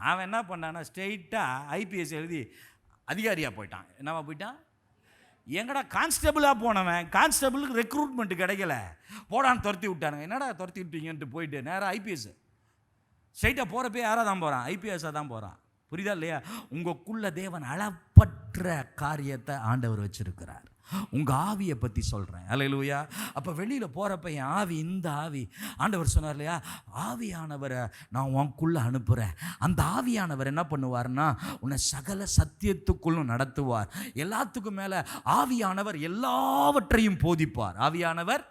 அவன் என்ன பண்ணான்னா ஸ்ட்ரெயிட்டாக ஐபிஎஸ் எழுதி அதிகாரியாக போயிட்டான். என்னவா போயிட்டான்? எங்கடா கான்ஸ்டபிளாக போனவன், கான்ஸ்டபிளுக்கு ரெக்ரூட்மெண்ட்டு கிடைக்கல, போடான்னு துரத்தி விட்டானுங்க. என்னடா துரத்தி விட்டீங்கன்ட்டு போயிட்டு நேராக ஐபிஎஸ். ஸ்ட்ரைட்டாக போகிறப்ப யாராக தான் போகிறான்? ஐபிஎஸ்ஸாக தான் போகிறான். புரியுதா இல்லையா? உங்களுக்குள்ள தேவன் அளப்பற்ற காரியத்தை ஆண்டவர் வச்சிருக்கிறார். உங்கள் ஆவியை பற்றி சொல்கிறேன். அல்லேலூயா. அப்போ வெளியில் போகிறப்ப என் ஆவி, இந்த ஆவி, ஆண்டவர் சொன்னார் இல்லையா, ஆவியானவரை நான் உனக்குள்ளே அனுப்புகிறேன். அந்த ஆவியானவர் என்ன பண்ணுவார்னா உன்னை சகல சத்தியத்துக்குள்ளும் நடத்துவார். எல்லாத்துக்கும் மேலே ஆவியானவர் எல்லாவற்றையும் போதிப்பார். ஆவியானவர்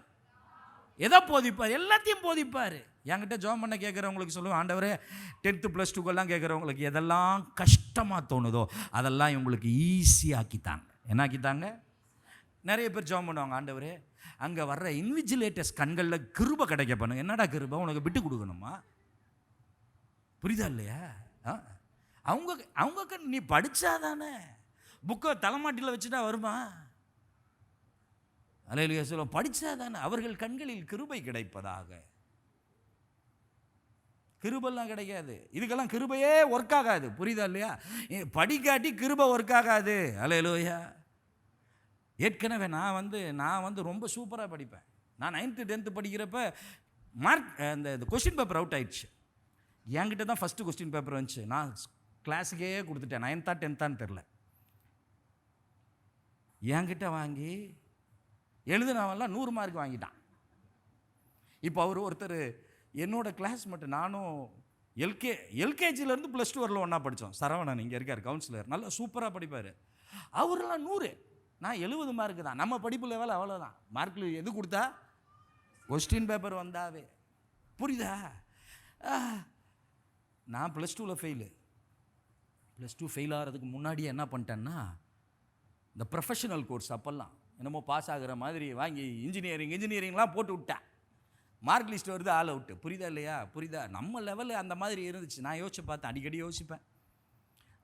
எதை போதிப்பார்? எல்லாத்தையும் போதிப்பார். என்கிட்ட ஜெபம் பண்ண கேட்குறவங்களுக்கு சொல்லுவேன், ஆண்டவரே 10th +2 கேட்குறவங்களுக்கு எதெல்லாம் கஷ்டமாக தோணுதோ அதெல்லாம் இவங்களுக்கு ஈஸியாக்கித்தாங்க. என்ன ஆக்கித்தாங்க? நிறைய பேர் ஜெபம் பண்ணுவாங்க, ஆண்டவரே அங்கே வர்ற இன்விஜிலேட்டர்ஸ் கண்களில் கிருபை கிடைக்க பண்ணுங்க. என்னடா கிருபை? உனக்கு விட்டு கொடுக்கணுமா? புரியுதா இல்லையா? அவங்க நீ படித்தாதானே, புக்கை தலைமாட்டில் வச்சுட்டா வருமா? அல்லேலூயா சொல்லுவோம். படித்தாதானே. அவர்கள் கண்களில் கிருபை கிடைப்பதாக. கிருபெல்லாம் கிடைக்காது. இதுக்கெல்லாம் கிருபையே ஒர்க் ஆகாது. புரியுதா இல்லையா? படிக்காட்டி கிருபை ஒர்க் ஆகாது. அல்லேலூயா. ஏற்கனவே நான் வந்து ரொம்ப சூப்பராக படிப்பேன். நான் 9th 10th படிக்கிறப்ப மார்க் இந்த கொஸ்டின் பேப்பர் அவுட் ஆயிடுச்சு. என்கிட்ட தான் ஃபஸ்ட்டு கொஸ்டின் பேப்பர் வந்துச்சு. நான் கிளாஸுக்கே கொடுத்துட்டேன். 9th 10th தெரில. என்கிட்ட வாங்கி எழுதுனவெல்லாம் 100 மார்க் வாங்கிட்டான். இப்போ அவர் ஒருத்தர் என்னோட கிளாஸ் மட்டும், நானும் எல்கேஜிலேருந்து +2 வரல ஒன்றா படித்தோம். சரவணன் இங்கே இருக்கார், கவுன்சிலர், நல்லா சூப்பராக படிப்பார். அவரெல்லாம் 100, நான் 70 மார்க்கு தான். நம்ம படிப்பு லெவல் அவ்வளோதான். மார்க்கில் எது கொடுத்தா? கொஸ்டின் பேப்பர் வந்தாவே. புரியுதா? நான் +2 ஃபெயிலு. +2 ஃபெயில் ஆகிறதுக்கு முன்னாடியே என்ன பண்ணிட்டேன்னா, இந்த ப்ரொஃபஷனல் கோர்ஸ் அப்போல்லாம் என்னமோ பாஸ் ஆகிற மாதிரி வாங்கி இன்ஜினியரிங்லாம் போட்டு விட்டேன். மார்க் லிஸ்ட் வருது, ஆல் அவுட்டு. புரியுதா இல்லையா? புரியுதா? நம்ம லெவலில் அந்த மாதிரி இருந்துச்சு. நான் யோசிச்சு பார்த்தேன், அடிக்கடி யோசிப்பேன்,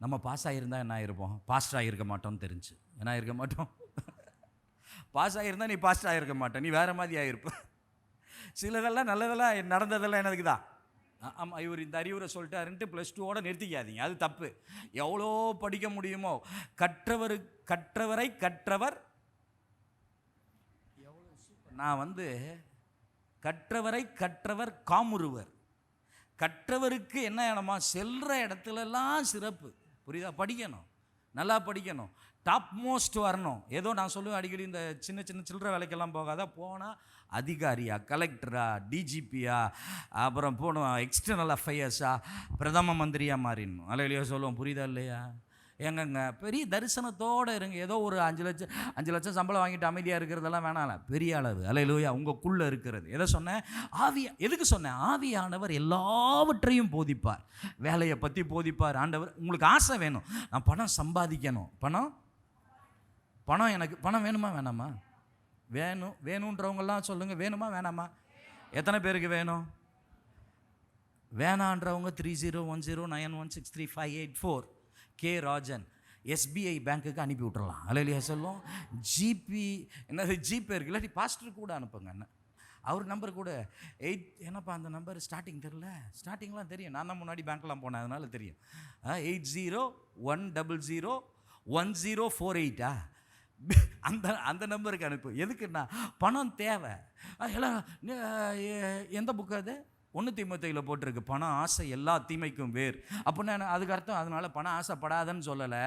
நம்ம பாஸ் ஆகியிருந்தா என்ன ஆகிருப்போம்? பாஸ்டர் ஆகிருக்க மாட்டோம்னு தெரிஞ்சு. என்ன ஆகிருக்க மாட்டோம்? பாஸ் ஆகியிருந்தா நீ பாஸ்டர் ஆகிருக்க மாட்டேன், நீ வேறு மாதிரி ஆகிருப்ப. சிலதெல்லாம் நல்லதெல்லாம் நடந்ததெல்லாம் எனக்கு தான். ஆமாம், இவர் இந்த அறிவுரை சொல்லிட்டாருன்ட்டு +2 நிறுத்திக்காதீங்க, அது தப்பு. எவ்வளோ படிக்க முடியுமோ கற்றவரை கற்றவர். நான் கற்றவரை கற்றவர் காமுறுவர். கற்றவருக்கு என்ன இடமா? செல்கிற இடத்துலலாம் சிறப்பு. புரியுதா? படிக்கணும், நல்லா படிக்கணும், டாப் மோஸ்ட் வரணும். ஏதோ நான் சொல்லுவேன் அடிக்கடி, இந்த சின்ன சின்ன சில்லற வேலைக்கெல்லாம் போகாத, போனால் அதிகாரியா, கலெக்டரா, டிஜிபியா, அப்புறம் போகணும் எக்ஸ்டர்னல் அஃபேர்ஸா, பிரதம மந்திரியாக மாறிடணும். அல்லையா சொல்லுவோம். புரியுதா இல்லையா? எங்கங்க பெரிய தரிசனத்தோடு இருங்க. ஏதோ ஒரு 5 லட்சம் சம்பளம் வாங்கிட்டு அமைதியாக இருக்கிறதெல்லாம் வேணாம். பெரிய அளவு. அல்லேலூயா. உங்களுக்குள்ளே இருக்கிறது. எதை சொன்னேன்? எதுக்கு சொன்னேன்? ஆவியானவர் எல்லாவற்றையும் போதிப்பார். வேலையை பற்றி போதிப்பார். ஆண்டவர், உங்களுக்கு ஆசை வேணும், நான் பணம் சம்பாதிக்கணும், பணம் எனக்கு பணம் வேணுமா வேணாமா? வேணுன்றவங்கெல்லாம் சொல்லுங்கள், வேணுமா வேணாமா? எத்தனை பேருக்கு வேணும்? வேணான்றவங்க 301091635884 கே ராஜன் SBI பேங்க்குக்கு அனுப்பி விட்டுறலாம். அல்லேலூயா சொல்லும். ஜிபே இருக்கு, இல்லாட்டி பாஸ்டர் கூட அனுப்புங்க. என்ன அவர் நம்பர் கூட 8, என்னப்பா அந்த நம்பர் ஸ்டார்டிங் தெரில? ஸ்டார்டிங்லாம் தெரியும், நான் தான் முன்னாடி பேங்க்லாம் போனேன், அதனால தெரியும். 8011001048 அந்த நம்பருக்கு அனுப்பு. எதுக்குன்னா பணம் தேவை. எல்லாம் எந்த புக்கு அது? 1 தீமோத்தேயுல போட்டிருக்கு, பணம் ஆசை எல்லா தீமைக்கும் வேர். அப்படின்னா அதுக்கு அர்த்தம் அதனால பணம் ஆசைப்படாதன்னு சொல்லலை.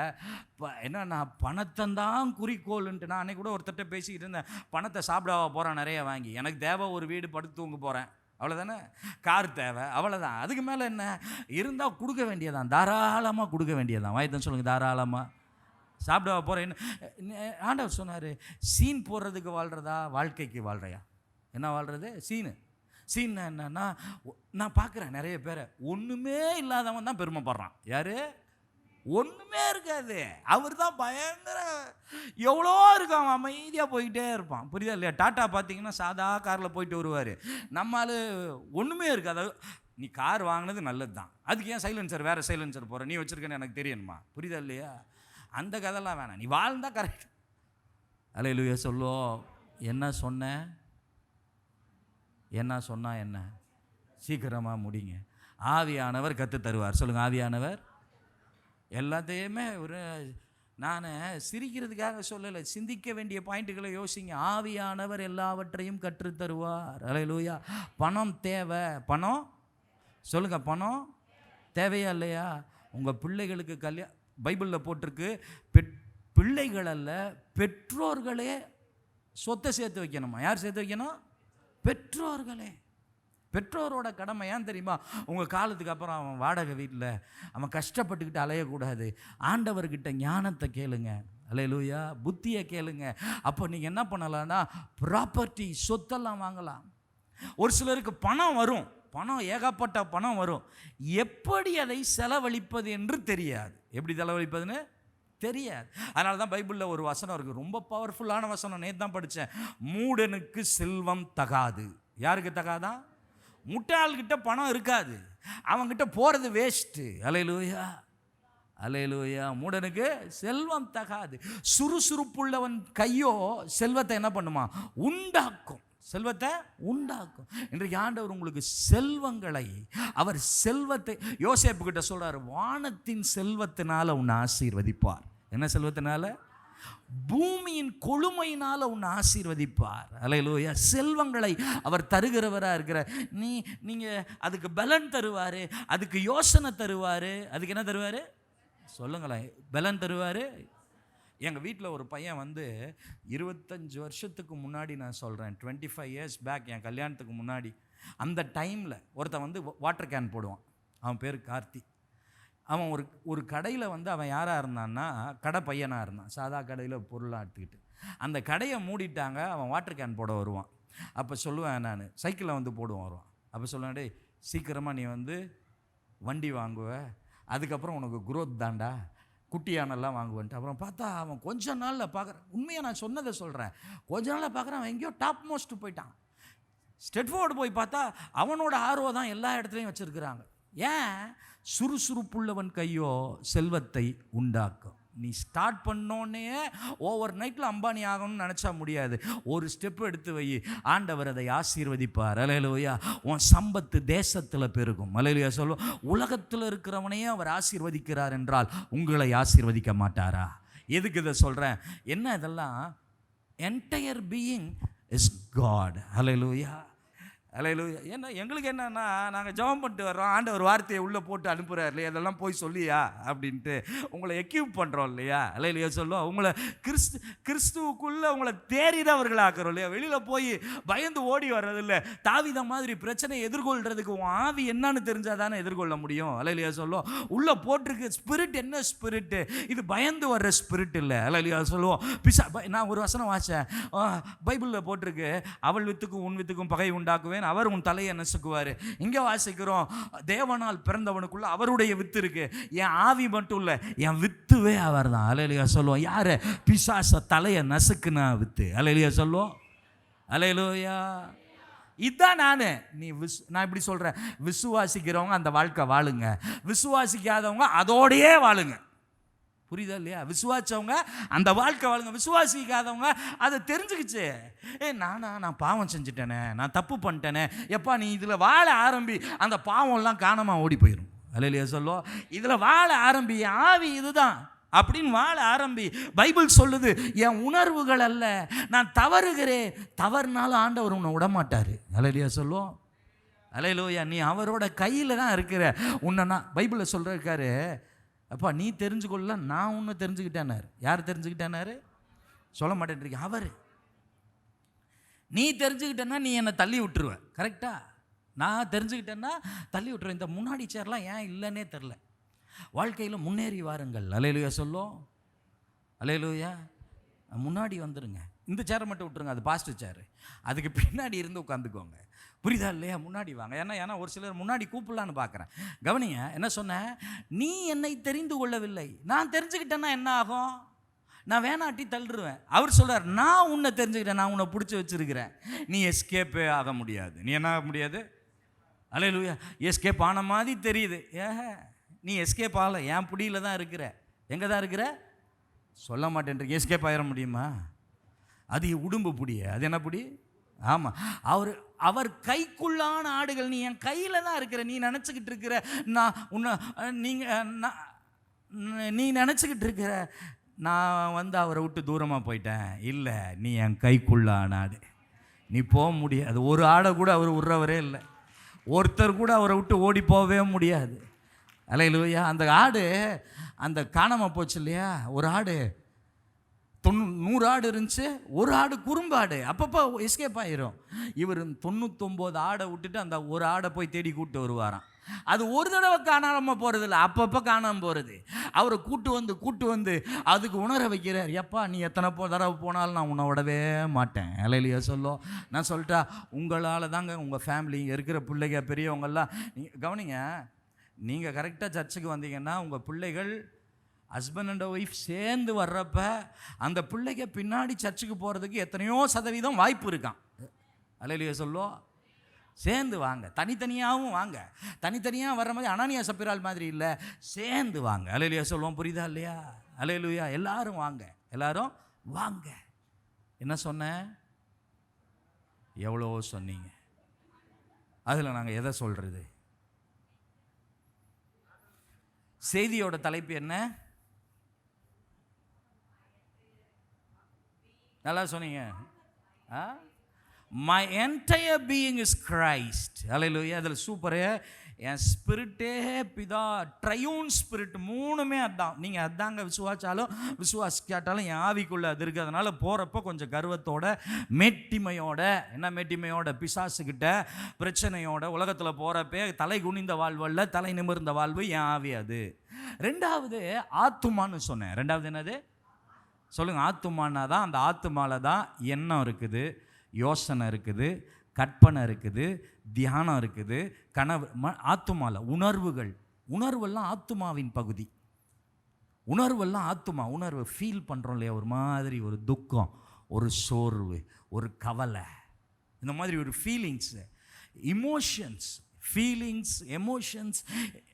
என்னன்னா பணத்தைந்தான் குறிக்கோள்ன்ட்டு. நான் அன்றைக்கி கூட ஒருத்தட்ட பேசிக்கிட்டு இருந்தேன், பணத்தை சாப்பிடவா போகிறேன் நிறைய வாங்கி, எனக்கு தேவை ஒரு வீடு, படுத்து தூங்க போகிறேன், அவ்வளோதானே, கார் தேவை, அவ்வளோதான். அதுக்கு மேலே என்ன இருந்தால் கொடுக்க வேண்டியதான், தாராளமாக கொடுக்க வேண்டியதான். வாய்தான் சொல்லுங்கள், தாராளமாக. சாப்பிடவா போகிறேன். ஆண்டவர் சொன்னார், சீன் போடுறதுக்கு வாழ்கிறதா, வாழ்க்கைக்கு வாழ்கிறையா? என்ன வாழ்கிறது? சீன் என்னன்னா, நான் பார்க்குறேன் நிறைய பேரை, ஒன்றுமே இல்லாதவன் தான் பெருமைப்படுறான். யார்? ஒன்றுமே இருக்காது, அவர் தான் பயங்கர எவ்வளோ இருக்கான், அமைதியாக போய்கிட்டே இருப்பான். புரியுதா இல்லையா? டாட்டா பார்த்தீங்கன்னா சாதா காரில் போயிட்டு வருவார். நம்மளால் ஒன்றுமே இருக்காது. நீ கார் வாங்கினது நல்லது தான், அதுக்கு ஏன் சைலன்சர் வேறு சைலன்சர் போகிற? நீ வச்சுருக்கேன்னு எனக்கு தெரியணுமா? புரியுதா இல்லையா? அந்த கதைலாம் வேணாம், நீ வாழ்ந்தால் கரெக்ட். அல்லேலூயா சொல்லுவோம். என்ன சொன்னேன், என்ன சொன்னா என்ன, சீக்கிரமாக முடிங்க. ஆவியானவர் கற்று தருவார். சொல்லுங்கள், ஆவியானவர் எல்லாத்தையுமே. ஒரு நான் சிரிக்கிறதுக்காக சொல்லலை, சிந்திக்க வேண்டிய பாயிண்ட்டுகளை யோசிங்க. ஆவியானவர் எல்லாவற்றையும் கற்றுத்தருவார். அல்லேலூயா. பணம் தேவை, பணம் சொல்லுங்கள், பணம் தேவையா இல்லையா? உங்கள் பிள்ளைகளுக்கு பைபிளில் போட்டிருக்கு, பிள்ளைகள் அல்ல பெற்றோர்களே சொத்தை சேர்த்து வைக்கணுமா? யார் சேர்த்து வைக்கணும்? பெற்றோர்களே. பெற்றோரோட கடமை ஏன் தெரியுமா? உங்கள் காலத்துக்கு அப்புறம் அவன் வாடகை வீட்டில் அவன் கஷ்டப்பட்டுக்கிட்டு அலையக்கூடாது. ஆண்டவர்கிட்ட ஞானத்தை கேளுங்க. அல்லேலூயா. புத்தியை கேளுங்க. அப்போ நீங்கள் என்ன பண்ணலான்னா, ப்ராப்பர்ட்டி, சொத்தெல்லாம் வாங்கலாம். ஒரு சிலருக்கு பணம் வரும், பணம் ஏகப்பட்ட பணம் வரும், எப்படி அதை செலவழிப்பது என்று தெரியாது. எப்படி செலவழிப்பதுன்னு தெரியாது. அதனால தான் பைபிளில் ஒரு வசனம் இருக்குது, ரொம்ப பவர்ஃபுல்லான வசனம். நேற்று தான் படித்தேன். மூடனுக்கு செல்வம் தகாது. யாருக்கு தகாதான்? முட்டாள்கிட்ட பணம் இருக்காது, அவன்கிட்ட போகிறது வேஸ்ட்டு. அல்லேலூயா, அல்லேலூயா. மூடனுக்கு செல்வம் தகாது. சுறுசுறுப்புள்ளவன் கையோ செல்வத்தை என்ன பண்ணுமா? உண்டாக்கும். செல்வத்தை உண்டாக்கும். இன்றைக்கு ஆண்டவர் உங்களுக்கு செல்வங்களை, அவர் செல்வத்தை யோசேப்பு கிட்ட சொல்றாரு, வானத்தின் செல்வத்தினால உன்னை ஆசீர்வதிப்பார். என்ன செல்வத்தினால? பூமியின் கொழுமையினால உன்னை ஆசீர்வதிப்பார். அல்லேலூயா. செல்வங்களை அவர் தருகிறவராக இருக்கிற நீங்க அதுக்கு பலன் தருவார், அதுக்கு யோசனை தருவார். அதுக்கு என்ன தருவார் சொல்லுங்களேன்? பலன் தருவார். எங்கள் வீட்டில் ஒரு பையன் 25 வருஷத்துக்கு முன்னாடி, நான் சொல்கிறேன் 25 இயர்ஸ் பேக், என் கல்யாணத்துக்கு முன்னாடி, அந்த டைமில் ஒருத்தன் வாட்டர் கேன் போடுவான். அவன் பேர் கார்த்தி. அவன் ஒரு கடையில் அவன் யாராக இருந்தான்னா, கடை பையனாக இருந்தான். சாதா கடையில் பொருளாக எடுத்துக்கிட்டு அந்த கடையை மூடிட்டாங்க. அவன் வாட்டர் கேன் போட வருவான். அப்போ சொல்லுவேன், நான் சைக்கிளில் போடுவான் வருவான். அப்போ சொல்லுவேன், டேய் சீக்கிரமாக நீ வண்டி வாங்குவ, அதுக்கப்புறம் உனக்கு குரோத் தாண்டா, குட்டியானெல்லாம் வாங்குவேன்ட்டு. அப்புறம் பார்த்தா அவன் கொஞ்ச நாளில் பார்க்குறேன், உண்மையாக நான் சொன்னதை சொல்கிறேன், கொஞ்ச நாளில் பார்க்குறேன் அவன் எங்கேயோ டாப் மோஸ்ட்டு போயிட்டான். ஸ்டெட்ஃபோர்டு போய் பார்த்தா அவனோட ஆர்வம் தான் எல்லா இடத்துலையும் வச்சுருக்கிறாங்க. ஏன்? சுறுசுறுப்புள்ளவன் கையோ செல்வத்தை உண்டாக்கும். நீ ஸ்டார்ட் பண்ணோன்னே ஓவர் நைட்டில் அம்பானி ஆகணும்னு நினச்சா முடியாது. ஒரு ஸ்டெப் எடுத்து வை, ஆண்டவர் அதை ஆசீர்வதிப்பார். அல்லேலூயா. உன் சம்பத்து தேசத்தில் பெருகும். அல்லேலூயா சொல்லுவோம். உலகத்தில் இருக்கிறவனையே அவர் ஆசீர்வதிக்கிறார் என்றால் உங்களை ஆசீர்வதிக்க மாட்டாரா? எதுக்கு இதை சொல்கிறேன்? என்ன இதெல்லாம்? Entire being is God. Hallelujah, hallelujah. ஏன்னா எங்களுக்கு என்னன்னா, நாங்கள் ஜெபம் பண்ணிட்டு வர்றோம், ஆண்டவர் வார்த்தையை உள்ளே போட்டு அனுப்புகிறார் இல்லையா, அதெல்லாம் போய் சொல்லியா அப்படின்ட்டு உங்களை எக்யூப் பண்ணுறோம் இல்லையா. அல்லேலூயா சொல்லுவோம். உங்களை கிறிஸ்துவுக்குள்ளே உங்களை தேறினவர்கள் ஆக்குறோம் இல்லையா. வெளியில் போய் பயந்து ஓடி வர்றதில்ல. தாவீது மாதிரி பிரச்சனை எதிர்கொள்கிறதுக்கு உன் ஆவி என்னன்னு தெரிஞ்சால் தானே எதிர்கொள்ள முடியும். அல்லேலூயா சொல்லுவோம். உள்ளே போட்டிருக்கு ஸ்பிரிட். என்ன ஸ்பிரிட்டு? இது பயந்து வர்ற ஸ்பிரிட் இல்லை. அல்லேலூயா சொல்லுவோம். நான் ஒரு வசனம் வாசித்தேன், பைபிளில் போட்டிருக்கு, அவள் வித்துக்கும் உன் வித்துக்கும் பகை உண்டாக்குவேன், அவர் உன் தலையை நசுக்குவார். இங்கே வாசிக்கிறோம், தேவனால் பிறந்தவனுக்குள்ள அவருடைய வித்து இருக்கு. என் ஆவி மட்டும் இல்லை, என் வித்துவே அவர் தான். அல்லேலூயா சொல்லுவோம். யாரு? பிசாச தலையை நசுக்குனா வித்து. அல்லேலூயா சொல்லுவோம். அல்லேலூயா. இதுதான் நான் இப்படி சொல்கிறேன், விசுவாசிக்கிறவங்க அந்த வாழ்க்கை வாழுங்க, விசுவாசிக்காதவங்க அதோடையே வாழுங்க. புரியுதா இல்லையா? விசுவாசவங்க அந்த வாழ்க்கை வாழுங்க, விசுவாசிக்காதவங்க அதை தெரிஞ்சுக்கிச்சு. நான் பாவம் செஞ்சுட்டேனே, நான் தப்பு பண்ணிட்டேனே, எப்பா நீ இதில் வாழ ஆரம்பி, அந்த பாவம்லாம் காணாமல் ஓடி போயிடும். அல்லேலூயா சொல்லுவோம். இதில் வாழ ஆரம்பி, ஆவி இதுதான் அப்படின்னு வாழ ஆரம்பி. பைபிள் சொல்லுது, என் உணர்வுகள் அல்ல, நான் தவறுகிறேன். தவறுனாலும் ஆண்டவர் உன்னை விடமாட்டார். அல்லேலூயா சொல்லுவோம். அல்லேலூயா. நீ அவரோட கையில் தான் இருக்கிற. உன்னை பைபிளில் சொல்லிருக்காரு, அப்பா நீ தெரிஞ்சுக்கொள்ள, நான் உன்னை தெரிஞ்சுக்கிட்டேனாரு. யார் தெரிஞ்சுக்கிட்டேனாரு? சொல்ல மாட்டேன்றீங்க. அவர். நீ தெரிஞ்சுக்கிட்டேன்னா நீ என்னை தள்ளி விட்டுருவ. கரெக்டா? நான் தெரிஞ்சுக்கிட்டேன்னா தள்ளி விட்டுருவேன். இந்த முன்னாடி சேர்லாம் ஏன் இல்லைன்னே தெரில. வாழ்க்கையில் முன்னேறி வாருங்கள். அல்லேலூயா சொல்லும். அல்லேலூயா. முன்னாடி வந்துடுங்க. இந்த சேரை மட்டும் விட்டுருங்க, அது பாஸ்டர் சேரு, அதுக்கு பின்னாடி இருந்து உட்காந்துக்கோங்க. புரியுதா இல்லையா? முன்னாடி வாங்க. ஏன்னா ஒரு சிலர் முன்னாடி கூப்பிடலான்னு பார்க்குறேன். கவனிங்க, என்ன சொன்னேன்? நீ என்னை தெரிந்து கொள்ளவில்லை. நான் தெரிஞ்சுக்கிட்டேன்னா என்ன ஆகும்? நான் வேணாட்டி தள்ளுருவேன். அவர் சொல்கிறார், நான் உன்னை தெரிஞ்சுக்கிட்டேன், நான் உன்னை பிடிச்சி வச்சுருக்கிறேன். நீ எஸ்கேப்பே ஆக முடியாது. நீ என்ன ஆக முடியாது? அல்லேலூயா. எஸ்கேப் ஆன மாதிரி தெரியுது. நீ எஸ்கேப் ஆகலை, என் பிடியில் தான் இருக்கிற. எங்கே தான் இருக்கிற? சொல்ல மாட்டேன். எஸ்கேப் ஆகிட முடியுமா? அது உடும்பு புடிய, அது என்ன புடி? ஆமாம், அவர் கைக்குள்ளான ஆடுகள். நீ என் கையில் தான் இருக்கிற. நீ நினச்சிக்கிட்டு இருக்கிற நான் உன்னை நீ நினச்சிக்கிட்டு இருக்கிற நான் அவரை விட்டு தூரமாக போயிட்டேன். இல்லை, நீ என் கைக்குள்ளான ஆடு. நீ போக முடியாது. ஒரு ஆடை கூட அவர் விட்றவரே இல்லை. ஒருத்தர் கூட அவரை விட்டு ஓடி போகவே முடியாது. அல்லேலூயா. அந்த ஆடு அந்த காணாமல் போச்சு இல்லையா? ஒரு ஆடு 100 ஆடு இருந்துச்சு, ஒரு ஆடு குறும்பாடு, அப்பப்போ எஸ்கேப் ஆயிரும். இவர் 99 ஆடை விட்டுட்டு அந்த ஒரு ஆடை போய் தேடி கூப்பிட்டு வருவாராம். அது ஒரு தடவை காணாமல் போகிறதில்ல, அப்பப்போ காணாமல் போகிறது. அவரை கூட்டு வந்து அதுக்கு உணர வைக்கிறார். எப்பா, நீ எத்தனை தடவை போனாலும் நான் உன்னை விடவே மாட்டேன். அல்லேலூயா. சொல்லும். நான் சொல்லிட்டா, உங்களால் தாங்க உங்கள் ஃபேமிலி இருக்கிற பிள்ளைங்க பெரியவங்கெல்லாம் நீங்கள் கவனிங்க. நீங்கள் கரெக்டாக சர்ச்சுக்கு வந்தீங்கன்னா உங்கள் பிள்ளைகள் ஹஸ்பண்ட் அண்ட் ஒய்ஃப் சேர்ந்து வர்றப்ப அந்த பிள்ளைங்க பின்னாடி சர்ச்சுக்கு போகிறதுக்கு எத்தனையோ சதவீதம் வாய்ப்பு இருக்கான். அல்லேலூயா. சொல்லும். சேர்ந்து வாங்க, தனித்தனியாகவும் வாங்க. தனித்தனியாக வர்ற மாதிரி அனானியா சப்பிரால் மாதிரி இல்லை, சேர்ந்து வாங்க. அல்லேலூயா. சொல்லுவோம். புரியுதா இல்லையா? அல்லேலூயா. எல்லாரும் வாங்க, எல்லாரும் வாங்க. என்ன சொன்னேன்? எவ்வளோ சொன்னீங்க. அதில் நாங்கள் எதை சொல்கிறது? செய்தியோட தலைப்பு என்ன? நல்லா சொன்னீங்க. My entire being is Christ. Hallelujah. அதில் சூப்பரு. என் ஸ்பிரிட்டே பிதா, ட்ரையூன் ஸ்பிரிட், மூணுமே அதான். நீங்கள் அதாங்க விசுவாச்சாலும் விசுவாசிக்காட்டாலும் என் ஆவிக்குள்ளே அது இருக்குது. அதனால் போகிறப்ப கொஞ்சம் கர்வத்தோட, மேட்டிமையோட, என்ன மேட்டிமையோட, பிசாசுக்கிட்ட பிரச்சனையோட உலகத்தில் போகிறப்ப தலை குனிந்த வாழ்வல்ல, தலை நிமிர்ந்த வாழ்வு என் ஆவி. அது ரெண்டாவது ஆத்துமான்னு சொன்னேன். ரெண்டாவது என்னது சொல்லுங்கள்? ஆத்துமானா தான். அந்த ஆத்துமாவில் தான் எண்ணம் இருக்குது, யோசனை இருக்குது, கற்பனை இருக்குது, தியானம் இருக்குது, கனவு. ஆத்துமாவில் உணர்வெல்லாம் ஆத்துமாவின் பகுதி. உணர்வெல்லாம் ஆத்துமா. உணர்வு ஃபீல் பண்ணுறோம் இல்லையா? ஒரு மாதிரி ஒரு துக்கம், ஒரு சோர்வு, ஒரு கவலை, இந்த மாதிரி ஒரு ஃபீலிங்ஸு, இமோஷன்ஸ், ஃபீலிங்ஸ், எமோஷன்ஸ்,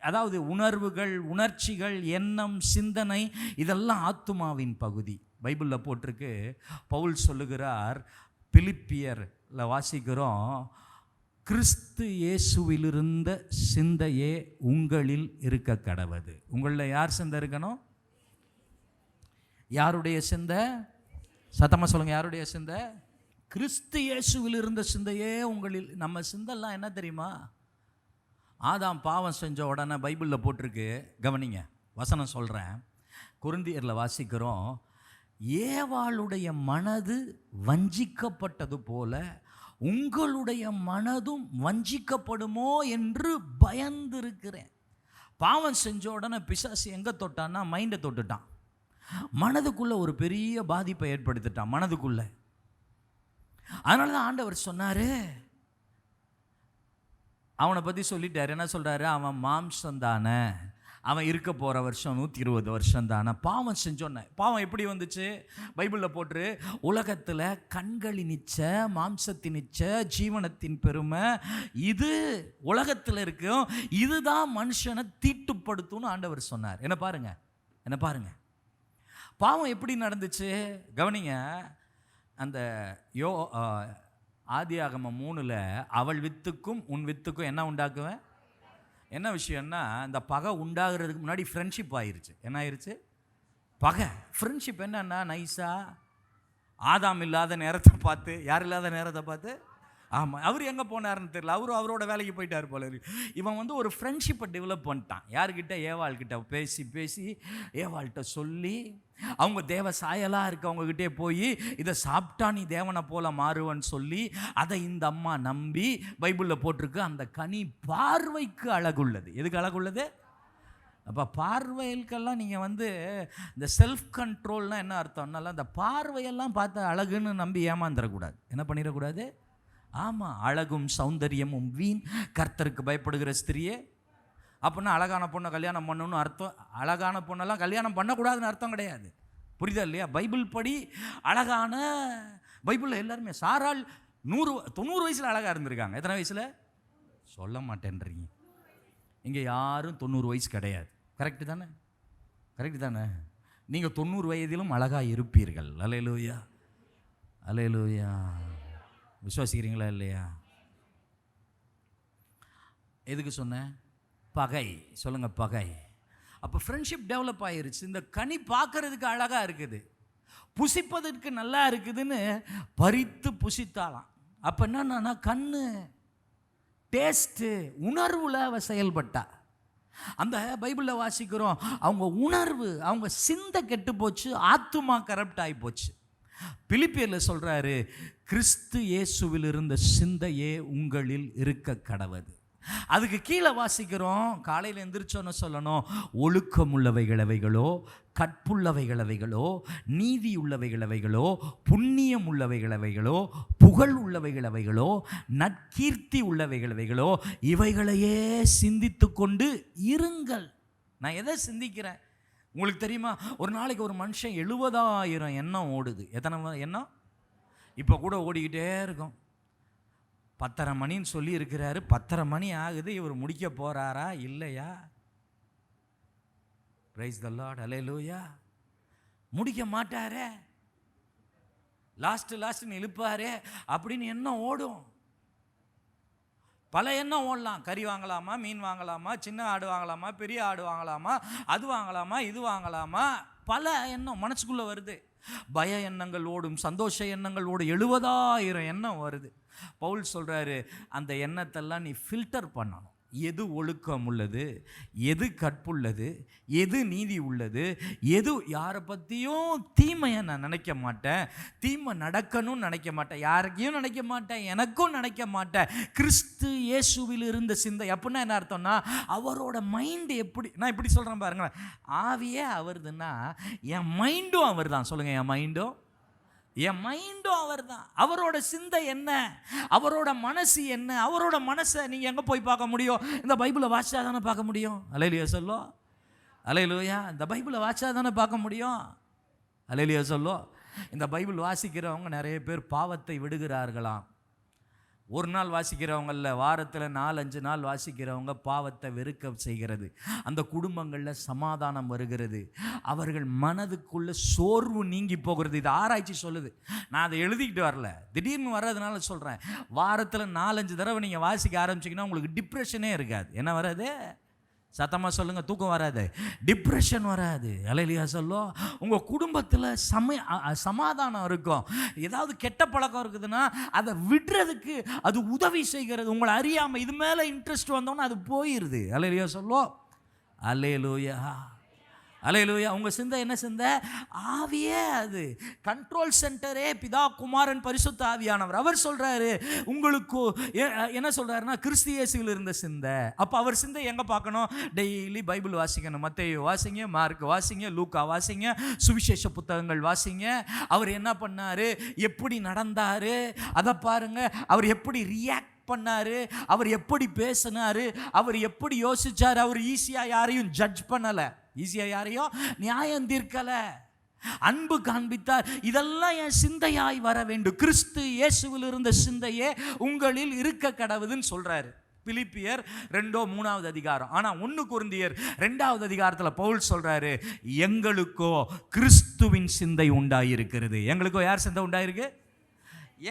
அதாவது உணர்வுகள், உணர்ச்சிகள், எண்ணம், சிந்தனை, இதெல்லாம் ஆத்துமாவின் பகுதி. பைபிளில் போட்டிருக்கு. பவுல் சொல்லுகிறார், பிலிப்பியரில் வாசிக்கிறோம், கிறிஸ்து இயேசுவிலிருந்த சிந்தையே உங்களில் இருக்க கடவது. உங்களில் யார் சிந்தை இருக்கணும்? யாருடைய சிந்தை? சத்தமாக சொல்லுங்கள். யாருடைய சிந்தை? கிறிஸ்து இயேசுவில் இருந்த சிந்தையே உங்களில். நம்ம சிந்தெல்லாம் என்ன தெரியுமா? ஆதாம் பாவம் செஞ்ச உடனே பைபிளில் போட்டிருக்கு. கவனிங்க, வசனம் சொல்கிறேன். கொரிந்தியரில் வாசிக்கிறோம், ஏவாளுடைய மனது வஞ்சிக்கப்பட்டது போல உங்களுடைய மனதும் வஞ்சிக்கப்படுமோ என்று பயந்திருக்கிறேன். பாவம் செஞ்ச உடனே பிசாசு எங்கே தொட்டான்னா மைண்டை தொட்டுட்டான். மனதுக்குள்ளே ஒரு பெரிய பாதிப்பை ஏற்படுத்திட்டான் மனதுக்குள்ளே. அதனால தான் ஆண்டவர் சொன்னார், அவனை பற்றி சொல்லிட்டார். என்ன சொல்கிறாரு? அவன் மாம்சம் தானே, அவன் இருக்க போகிற வருஷம் 120 வருஷம் தானே. பாவம் செஞ்சோன்னே. பாவம் எப்படி வந்துச்சு? பைபிளில் போட்டு, உலகத்தில் கண்களினிச்ச, மாம்சத்தினிச்ச, ஜீவனத்தின் பெருமை, இது உலகத்தில் இருக்கும், இதுதான் மனுஷனை தீட்டுப்படுத்தும்னு ஆண்டவர் சொன்னார். என்ன பாருங்க, பாவம் எப்படி நடந்துச்சு? கவனிங்க. அந்த ஆதியாகமம் 3 அவள் வித்துக்கும் உன் வித்துக்கும் என்ன உண்டாக்குவேன்? என்ன விஷயம்னா, இந்த பகை உண்டாகிறதுக்கு முன்னாடி ஃப்ரெண்ட்ஷிப் ஆயிடுச்சு. என்ன ஆயிடுச்சு? பகை. ஃப்ரெண்ட்ஷிப் என்னன்னா, நைஸாக ஆதாம் இல்லாத நேரத்தை பார்த்து, யார் இல்லாத நேரத்தை பார்த்து, ஆமாம், அவர் எங்கே போனார்னு தெரியல, அவரோட வேலைக்கு போயிட்டார் போல இருக்கு. இவன் ஒரு ஃப்ரெண்ட்ஷிப்பை டெவலப் பண்ணிட்டான். யார்கிட்ட? ஏவாள்கிட்ட பேசி ஏவாள்கிட்ட சொல்லி, அவங்க தேவ சாயலாக இருக்கவங்ககிட்டே போய் இதை சாப்பிட்டா நீ தேவனை போல மாறுவன்னு சொல்லி, அதை இந்த அம்மா நம்பி, பைபிளில் போட்டிருக்கு, அந்த கனி பார்வைக்கு அழகுள்ளது. எதுக்கு அழகுள்ளது? அப்போ பார்வைகளுக்கெல்லாம் நீங்கள் இந்த செல்ஃப் கண்ட்ரோல்னால் என்ன அர்த்தம்னால, அந்த பார்வையெல்லாம் பார்த்து அழகுன்னு நம்பி ஏமாந்துடக்கூடாது. என்ன பண்ணிடக்கூடாது? ஆமாம், அழகும் சௌந்தரியமும் வீண், கர்த்தருக்கு பயப்படுகிற ஸ்திரியே. அப்படின்னா அழகான பொண்ணை கல்யாணம் பண்ணணும்னு அர்த்தம். அழகான பொண்ணெல்லாம் கல்யாணம் பண்ணக்கூடாதுன்னு அர்த்தம் கிடையாது. புரியுதா இல்லையா? பைபிள் படி அழகான, பைபிளில் எல்லாருமே, சாராள் 90 வயசில் அழகாக இருந்திருக்காங்க. எத்தனை வயசில்? சொல்ல மாட்டேன்றீங்க. இங்கே யாரும் 90 வயசு கிடையாது. கரெக்டு தானே? நீங்கள் 90 வயதிலும் அழகாக இருப்பீர்கள். அல்லேலூயா. அல்லேலூயா. விசுவாசிக்கிறீங்களா இல்லையா? எதுக்கு சொன்னேன்? பகை. சொல்லுங்க, பகை. அப்போ ஃப்ரெண்ட்ஷிப் டெவலப் ஆயிருச்சு. இந்த கனி பார்க்கறதுக்கு அழகாக இருக்குது, புசிப்பதற்கு நல்லா இருக்குதுன்னு பறித்து புசித்தாலாம். அப்போ என்னன்னா, கண்ணு டேஸ்ட்டு உணர்வில் அவ செயல்பட்டா. அந்த பைபிளில் வாசிக்கிறோம், அவங்க உணர்வு, அவங்க சிந்தை கெட்டு போச்சு, ஆத்துமா கரப்ட் ஆகி போச்சு. பிலிப்பியரில் சொல்கிறாரு, கிறிஸ்து இயேசுவில் இருந்த சிந்தையே உங்களில் இருக்க கடவது. அதுக்கு கீழே வாசிக்கிறோம், காலையில் எந்திரிச்சோன்னு சொல்லணும், ஒழுக்கம் உள்ளவைகளவைகளோ, கற்புள்ளவைகளவைகளோ, நீதி உள்ளவைகளவைகளோ, புண்ணியம் உள்ளவைகளவைகளோ, புகழ் உள்ளவைகளவைகளோ, நற்கீர்த்தி உள்ளவைகளவைகளோ, இவைகளையே சிந்தித்து கொண்டு இருங்கள். நான் எதை சிந்திக்கிறேன் உங்களுக்கு தெரியுமா? ஒரு நாளைக்கு ஒரு மனுஷன் 70,000 எண்ணம் ஓடுது. எத்தனை எண்ணம்? இப்போ கூட ஓடிக்கிட்டே இருக்கும். 10:30 மணின்னு சொல்லி இருக்கிறாரு, 10:30 மணி ஆகுது, இவர் முடிக்க போறாரா இல்லையா? பிரைஸ் தி லார்ட், அல்லேலூயா. முடிக்க மாட்டாரே, லாஸ்ட்னு இழுப்பாரே அப்படின்னு எண்ணம் ஓடும். பல எண்ணம் ஓடலாம். கறி வாங்கலாமா, மீன் வாங்கலாமா, சின்ன ஆடு வாங்கலாமா, பெரிய ஆடு வாங்கலாமா, அது வாங்கலாமா, இது வாங்கலாமா, பல எண்ணம் மனசுக்குள்ளே வருது. பய எண்ணங்கள் ஓடும், சந்தோஷ எண்ணங்கள் ஓடும், 70,000 எண்ணம் வருது. பவுல் சொல்கிறாரு, அந்த எண்ணத்தெல்லாம் நீ ஃபில்டர் பண்ணணும். எது ஒழுக்கம் உள்ளது, எது கற்புள்ளது, எது நீதி உள்ளது, எது யாரை பற்றியும் தீமையை நான் நினைக்க மாட்டேன், தீமை நடக்கணும்னு நினைக்க மாட்டேன், யாருக்கையும் நினைக்க மாட்டேன், எனக்கும் நினைக்க மாட்டேன். கிறிஸ்து இயேசுவில் இருந்த சிந்தை. அப்படின்னா என்ன அர்த்தம்னா, அவரோட மைண்டு எப்படி, நான் இப்படி சொல்கிறேன் பாருங்களேன், ஆவியே அவர்துன்னா என் மைண்டும் அவர் தான். சொல்லுங்கள், என் மைண்டும் அவர் தான். அவரோட சிந்தை என்ன, அவரோட மனசு என்ன, அவரோட மனசை நீங்கள் எங்கே போய் பார்க்க முடியும்? இந்த பைபிளை வாசிச்சா தானே பார்க்க முடியும். அல்லேலூயா சொல்லோ, அல்லேலூயா. இந்த பைபிளை வாசிச்சா தானே பார்க்க முடியும். அல்லேலூயா சொல்லோ. இந்த பைபிள் வாசிக்கிறவங்க நிறைய பேர் பாவத்தை விடுகிறார்களாம். ஒரு நாள் வாசிக்கிறவங்கள, வாரத்தில் 4-5 நாள் வாசிக்கிறவங்க பாவத்தை வெறுக்க செய்கிறது. அந்த குடும்பங்களில் சமாதானம் வருகிறது, அவர்கள் மனதுக்குள்ள சோர்வு நீங்கி போகிறது. இது ஆராய்ச்சி சொல்லுது, நான் அதை எழுதிக்கிட்டு வரல, திடீர்னு வர்றதுனால சொல்கிறேன். வாரத்தில் 4-5 தடவை நீங்கள் வாசிக்க ஆரம்பிச்சிங்கன்னா உங்களுக்கு டிப்ரெஷனே இருக்காது. என்ன வராது? சத்தமாக சொல்லுங்கள், தூக்கம் வராது, டிப்ரெஷன் வராது. அல்லேலூயா சொல்லும். உங்கள் குடும்பத்தில் சமாதானம் இருக்கும். ஏதாவது கெட்ட பழக்கம் இருக்குதுன்னா அதை விடுறதுக்கு அது உதவி செய்கிறது. உங்களை அறியாமல் இது மேலே இன்ட்ரெஸ்ட் வந்தோன்னா அது போயிடுது. அல்லேலூயா சொல்லும். அல்லேலூயா, அல்லேலூயா. உங்கள் சிந்தை என்ன சிந்தை? ஆவியே. அது கண்ட்ரோல் சென்டரே பிதா, குமாரன், பரிசுத்த ஆவியானவர். அவர் சொல்கிறாரு, உங்களுக்கு என்ன சொல்கிறாருன்னா, கிறிஸ்து இயேசுவில் இருந்த சிந்தை. அப்போ அவர் சிந்தை எங்கே பார்க்கணும்? டெய்லி பைபிள் வாசிக்கணும். மத்தேயு வாசிங்க, மார்க் வாசிங்க, லூக்கா வாசிங்க, சுவிசேஷ புத்தகங்கள் வாசிங்க. அவர் என்ன பண்ணார், எப்படி நடந்தார் அதை பாருங்க. அவர் எப்படி ரியாக்ட் பண்ணாரு, அவர் எப்படி பேசினாரு, அவர் எப்படி யோசிச்சார். அவர் ஈஸியாக யாரையும் ஜட்ஜ் பண்ணலை, ஈஸியாக யாரையும் நியாயம் தீர்க்கலை, அன்பு காண்பித்தார். இதெல்லாம் என் சிந்தையாய் வர வேண்டும். கிறிஸ்து இயேசுவில் இருந்த சிந்தையே உங்களில் இருக்க கடவுதுன்னு சொல்றாரு. பிலிப்பியர் 2-3 அதிகாரம். ஆனால் 1 கொரிந்தியர் 2 அதிகாரத்தில் பவுல் சொல்றாரு, எங்களுக்கோ கிறிஸ்துவின் சிந்தை உண்டாயிருக்கிறது. எங்களுக்கோ யார் சிந்தை உண்டாயிருக்கு?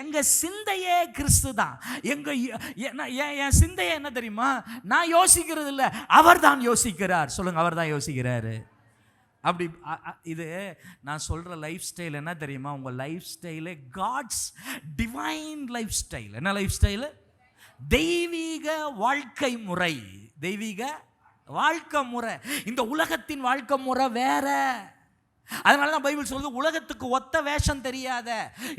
எங்க சிந்தையே கிறிஸ்து தான். என் சிந்தையே என்ன தெரியுமா? நான் யோசிக்கிறது இல்லை, அவர் தான் யோசிக்கிறார். சொல்லுங்க, அவர் தான் யோசிக்கிறாரு. அப்படி இது நான் சொல்ற லைஃப் ஸ்டைல் என்ன தெரியுமா? உங்க லைஃப் ஸ்டைலே காட்ஸ் டிவைன் லைஃப் ஸ்டைல். என்ன லைஃப் ஸ்டைல்? தெய்வீக வாழ்க்கை முறை. தெய்வீக வாழ்க்கை முறை. இந்த உலகத்தின் வாழ்க்கை முறை வேற. அதனால தான் பைபிள் சொல்லுது, உலகத்துக்கு ஒத்த வேஷம் தெரியாத.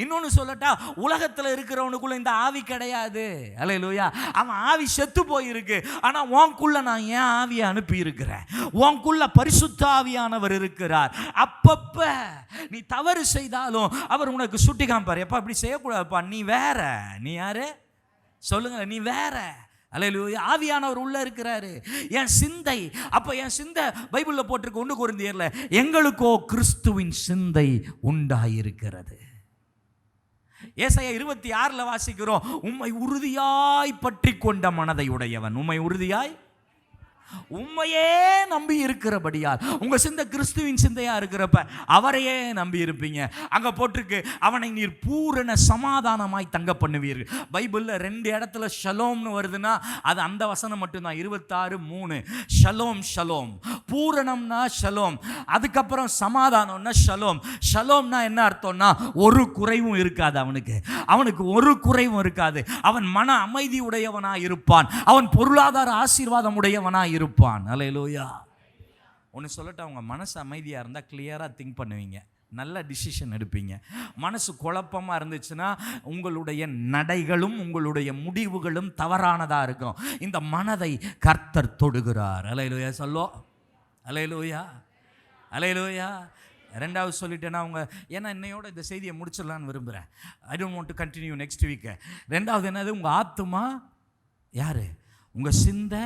இன்னொன்று சொல்லட்டா, உலகத்தில் இருக்கிறவனுக்குள்ள இந்த ஆவி கிடையாது. அல்லேலூயா. அவன் ஆவி செத்து போயிருக்கு. ஆனால் உனக்குள்ள நான் ஏன் ஆவியை அனுப்பி இருக்கிறேன். உனக்குள்ள பரிசுத்த ஆவியானவர் இருக்கிறார். அப்பப்ப நீ தவறு செய்தாலும் அவர் உனக்கு சுட்டி காமிப்பார். எப்பா இப்படி செய்யக்கூடாதுப்பா, நீ வேற. நீ யாரு சொல்லுங்க, நீ வேற. அல்லேலூயா. ஆவியானவர் உள்ள இருக்கிறாரு. என் சிந்தை, அப்ப என் சிந்தை பைபிள்ல போட்டிருக்கு 1 கொரிந்தியர்ல, எங்களுக்கோ கிறிஸ்துவின் சிந்தை உண்டாயிருக்கிறது. ஏசாயா 26 வாசிக்கிறோம், உம்மை உறுதியாய் பற்றி கொண்ட மனதை உடையவன். உம்மை உறுதியாய் உண்மையே நம்பி இருக்கிறபடியால் உங்க சிந்தை கிறிஸ்துவின் சிந்தையா இருக்கிறப்ப அவரையே நம்பி இருப்பீங்க. அங்க போட்டிருக்கு, அவனை நீர் பூரண சமாதானமாய் தங்க பண்ணுவீர்கள். பைபிள்ல 2 இடத்துல ஷலோம்னு வருதுன்னா அது அந்த வசனம் மட்டும்தான், 26:3. ஷலோம் ஷலோம், பூரணம்னா ஷலோம், அதுக்கப்புறம் சமாதானம்னா ஷலோம். ஷலோம்னா என்ன அர்த்தம்னா ஒரு குறைவும் இருக்காது அவனுக்கு ஒரு குறைவும் இருக்காது. அவன் மன அமைதி உடையவனாய் இருப்பான், அவன் பொருளாதார ஆசீர்வாதம் உடையவனாய் இருப்பான். அல்லேலூயா. ஒன்று சொல்லட்டும், அவங்க மனசு அமைதியாக இருந்தால் கிளியராக திங்க் பண்ணுவீங்க, நல்ல டிசிஷன் எடுப்பீங்க. மனசு குழப்பமாக இருந்துச்சுன்னா உங்களுடைய நடைகளும் உங்களுடைய முடிவுகளும் தவறானதாக இருக்கும். இந்த மனதை கர்த்தர் தொடுகிறார். அல்லேலூயா சொல்லோ, அல்லேலூயா, அல்லேலூயா. 2வது சொல்லிட்டேன்னா அவங்க, ஏன்னா என்னையோட இந்த செய்தியை முடிச்சிடலான்னு விரும்புகிறேன். I don't want to continue next week. 2வது என்னது, உங்கள் ஆத்துமா யார்? உங்கள் சிந்தை,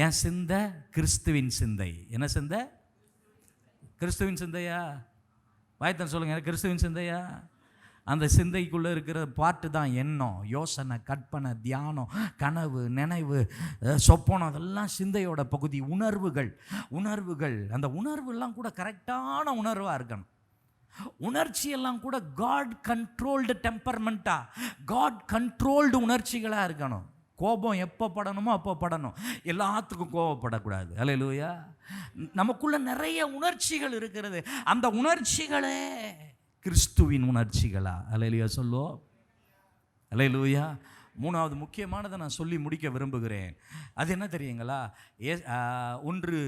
என் சிந்தை கிறிஸ்துவின் சிந்தை. என்ன சிந்தை? கிறிஸ்துவின் சிந்தையா? வாய்த்தன் சொல்லுங்கள், கிறிஸ்துவின் சிந்தையா? அந்த சிந்தைக்குள்ளே இருக்கிற பாட்டு தான் எண்ணம், யோசனை, கற்பனை, தியானம், கனவு, நினைவு, சொப்பனம், அதெல்லாம் சிந்தையோட பகுதி. உணர்வுகள் அந்த உணர்வுலாம் கூட கரெக்டான உணர்வாக இருக்கணும். உணர்ச்சியெல்லாம் கூட காட் கண்ட்ரோல்டு டெம்பர்மெண்ட்டா, காட் கண்ட்ரோல்டு உணர்ச்சிகளாக இருக்கணும். கோபம் எப்போ படணுமோ அப்போ படணும், எல்லாத்துக்கும் கோபப்படக்கூடாது. அல்லேலூயா. நமக்குள்ள நிறைய உணர்ச்சிகள் இருக்கிறது, அந்த உணர்ச்சிகளே கிறிஸ்துவின் உணர்ச்சிகளா? அல்லேலூயா சொல்லோ, அல்லேலூயா. 3வது முக்கியமானதை நான் சொல்லி முடிக்க விரும்புகிறேன். அது என்ன தெரியுங்களா? 1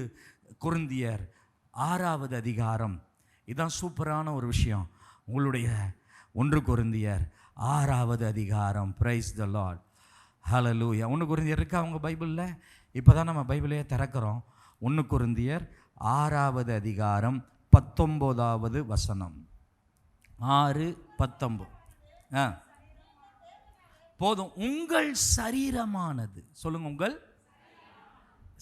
கொரிந்தியர் 6வது அதிகாரம். இதுதான் சூப்பரான ஒரு விஷயம். உங்களுடைய 1 கொரிந்தியர் 6வது அதிகாரம். பிரைஸ் தி லார்ட், ஹல்லேலூயா. 1 கொரிந்தியர் இருக்கா அவங்க பைபிளில்? இப்போ தான் நம்ம பைபிளையே திறக்கிறோம். 1 கொரிந்தியர் 6வது அதிகாரம் 19வது வசனம். 6:19. போதும். உங்கள் சரீரமானது, சொல்லுங்க, உங்கள்